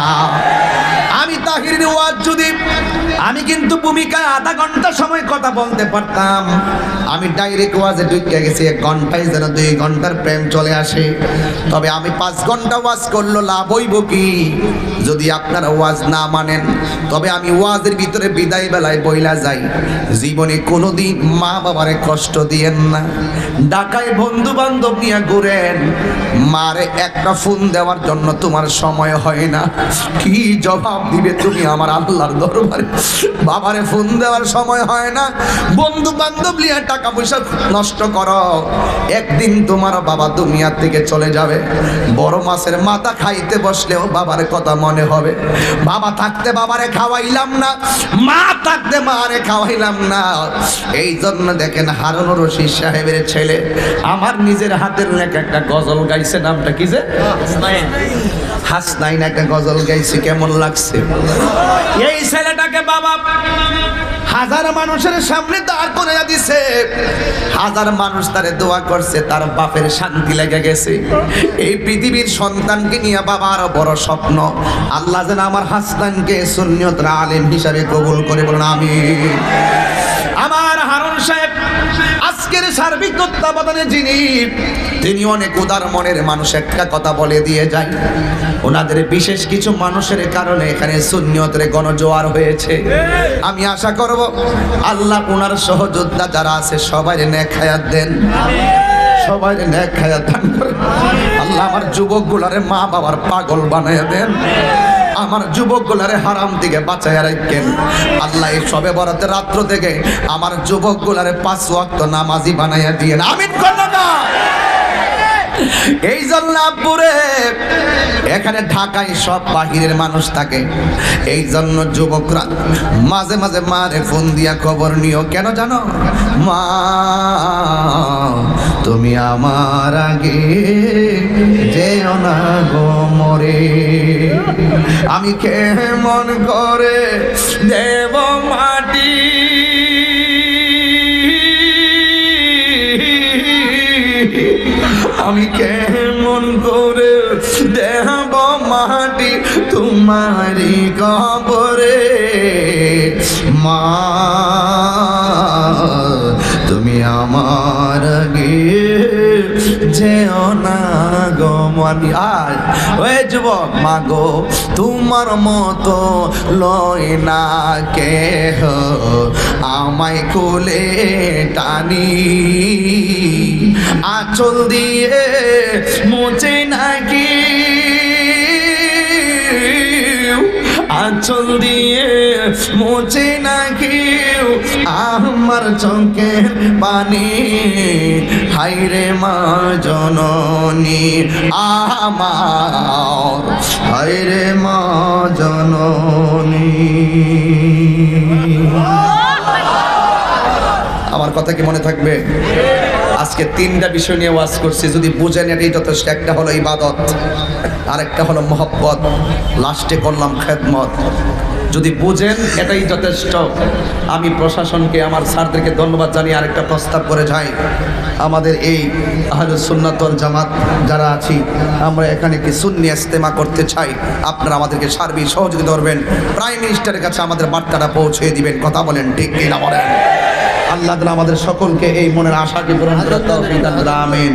আমি তাহিরের ওয়াজ যদি আমি কিন্তু ভূমিকায় আধা ঘন্টা সময় কথা বলতে পারতাম, আমি ডাইরেক্ট ওয়াজে ঢুকে গেছি 1 ঘন্টায় যেন 2 ঘন্টার প্রেম চলে আসে। তবে আমি 5 ঘন্টা ওয়াজ করলো লাভ হইব কি? যদি আপনারা ওয়াজ না মানেন, তবে আমি ওয়াজের ভিতরে বিদায় বেলায় বইলা যাই, জীবনে কোনোদিন মা বাবারে কষ্ট দিয়েন না। ঢাকায় বন্ধু বান্ধব নিয়ে ঘুরেন, মারে একটা ফোন দেওয়ার জন্য তোমার সময় হয় না। কি জবাব দিবে তুমি আমার আল্লাহর দরবারে? বাবারে ফোন দেওয়ার সময় হয় না, বন্ধু বান্ধব নিয়ে টাকা পয়সা নষ্ট করো, একদিন তোমার বাবা দুনিয়া থেকে চলে যাবে। বড় মাছের মাথা খাইতে বসলেও বাবার কথা মনে হবে। বাবা থাকতে বাবারে খাওয়াইলাম না, মা থাকতে মারে খাওয়াইলাম না। এই জন্য দেখেন হারুনুর রশিদ সাহেবের ছেলে আমার নিজের হাতের লেখা একটা গজল গাইছে, নামটা কি যে হাসনাইন, একটা গজল গাইছে, কেমন লাগছে? এই ছেলেটাকে বাবা হাজার মানুষের সামনে দাঁড় করে দিছে, হাজার মানুষ তারে দোয়া করছে, তার বাপের শান্তি লেগে গেছে। এই পৃথিবীর সন্তানকে নিয়ে বাবার বড় স্বপ্ন, আল্লাহ যেন আমার হাসনানকে সুন্নিয়তের আলেম হিসাবে কবুল করে, বলুন আমিন। আমার হারুন সাহেব আজকের সার্বিক তত্ত্বাবধানে যিনি, তিনি অনেক উদার মনের মানুষ। একটা কথা বলে দিয়ে যাই, ওনাদের বিশেষ কিছু মানুষের কারণে এখানে সুন্নিয়তের গণজোয়ার হয়েছে। আমি আশা করব আল্লাহ ওনার সহযোদ্ধা যারা আছে সবাই নেক হায়াত দেন, সবাই নেক হায়াত দান করেন। আল্লাহ আমার যুবকগুলারে মা বাবার পাগল বানায় দেন, আমার যুবকগুলারে হারাম থেকে বাঁচাইয়া রাখেন। আল্লাহ এই সবে বরাতের রাত্র থেকে আমার যুবকগুলারে 5 ওয়াক্ত নামাজি বানাইয়া দিয়েন, আমিন করো না। এই জন্য আব্বুরে, এখানে ঢাকায় সব বাহিরের মানুষ থাকে, এই জন্য যুবকরা মাঝে মাঝে মারে ফোন দিয়া খবর নিও। কেন জানো? মা তুমি আমার আগে যেও না গো মরে, আমি কেমন করে দেব মাটি, আমি কেমন করে দেব মাটি তোমারি কবরে, মা তুমি আমার আগে যেও না গো। আমি আজ ওই যুবক, মা গো তোমার মতো লয় না কেহ আমায় কোলে টানি, আঁচল দিয়ে মুছে নাকি, আঁচল দিয়ে মুছে নাকি আমার চোখের পানি, হায়রে মা জননী আমার, হায়রে মা জননী। আমার কথা কি মনে থাকবে? আজকে 3টা বিষয় নিয়ে ওয়াজ করছি, যদি বুঝেন এটাই যথেষ্ট। একটা হলো ইবাদত, আরেকটা হলো মহব্বত, লাস্টে করলাম খেদমত। যদি বুঝেন এটাই যথেষ্ট। আমি প্রশাসনকে, আমার স্যারদেরকে ধন্যবাদ জানিয়ে আরেকটা প্রস্তাব করে যাই। আমাদের এই আহলুস সুন্নাত ওয়াল জামাত যারা আছি, আমরা এখানে কি সুন্নি ইজতেমা করতে চাই, আপনারা আমাদেরকে সার্বিক সহযোগিতা করবেন, প্রাইম মিনিস্টারের কাছে আমাদের বার্তাটা পৌঁছে দিবেন। কথা বলেন ঠিক কিনা বলেন? আল্লাহ তাআলা আমাদের সকলকে এই মনের আশাকে পূরণ করে তৌফিক দান করুন, আমিন।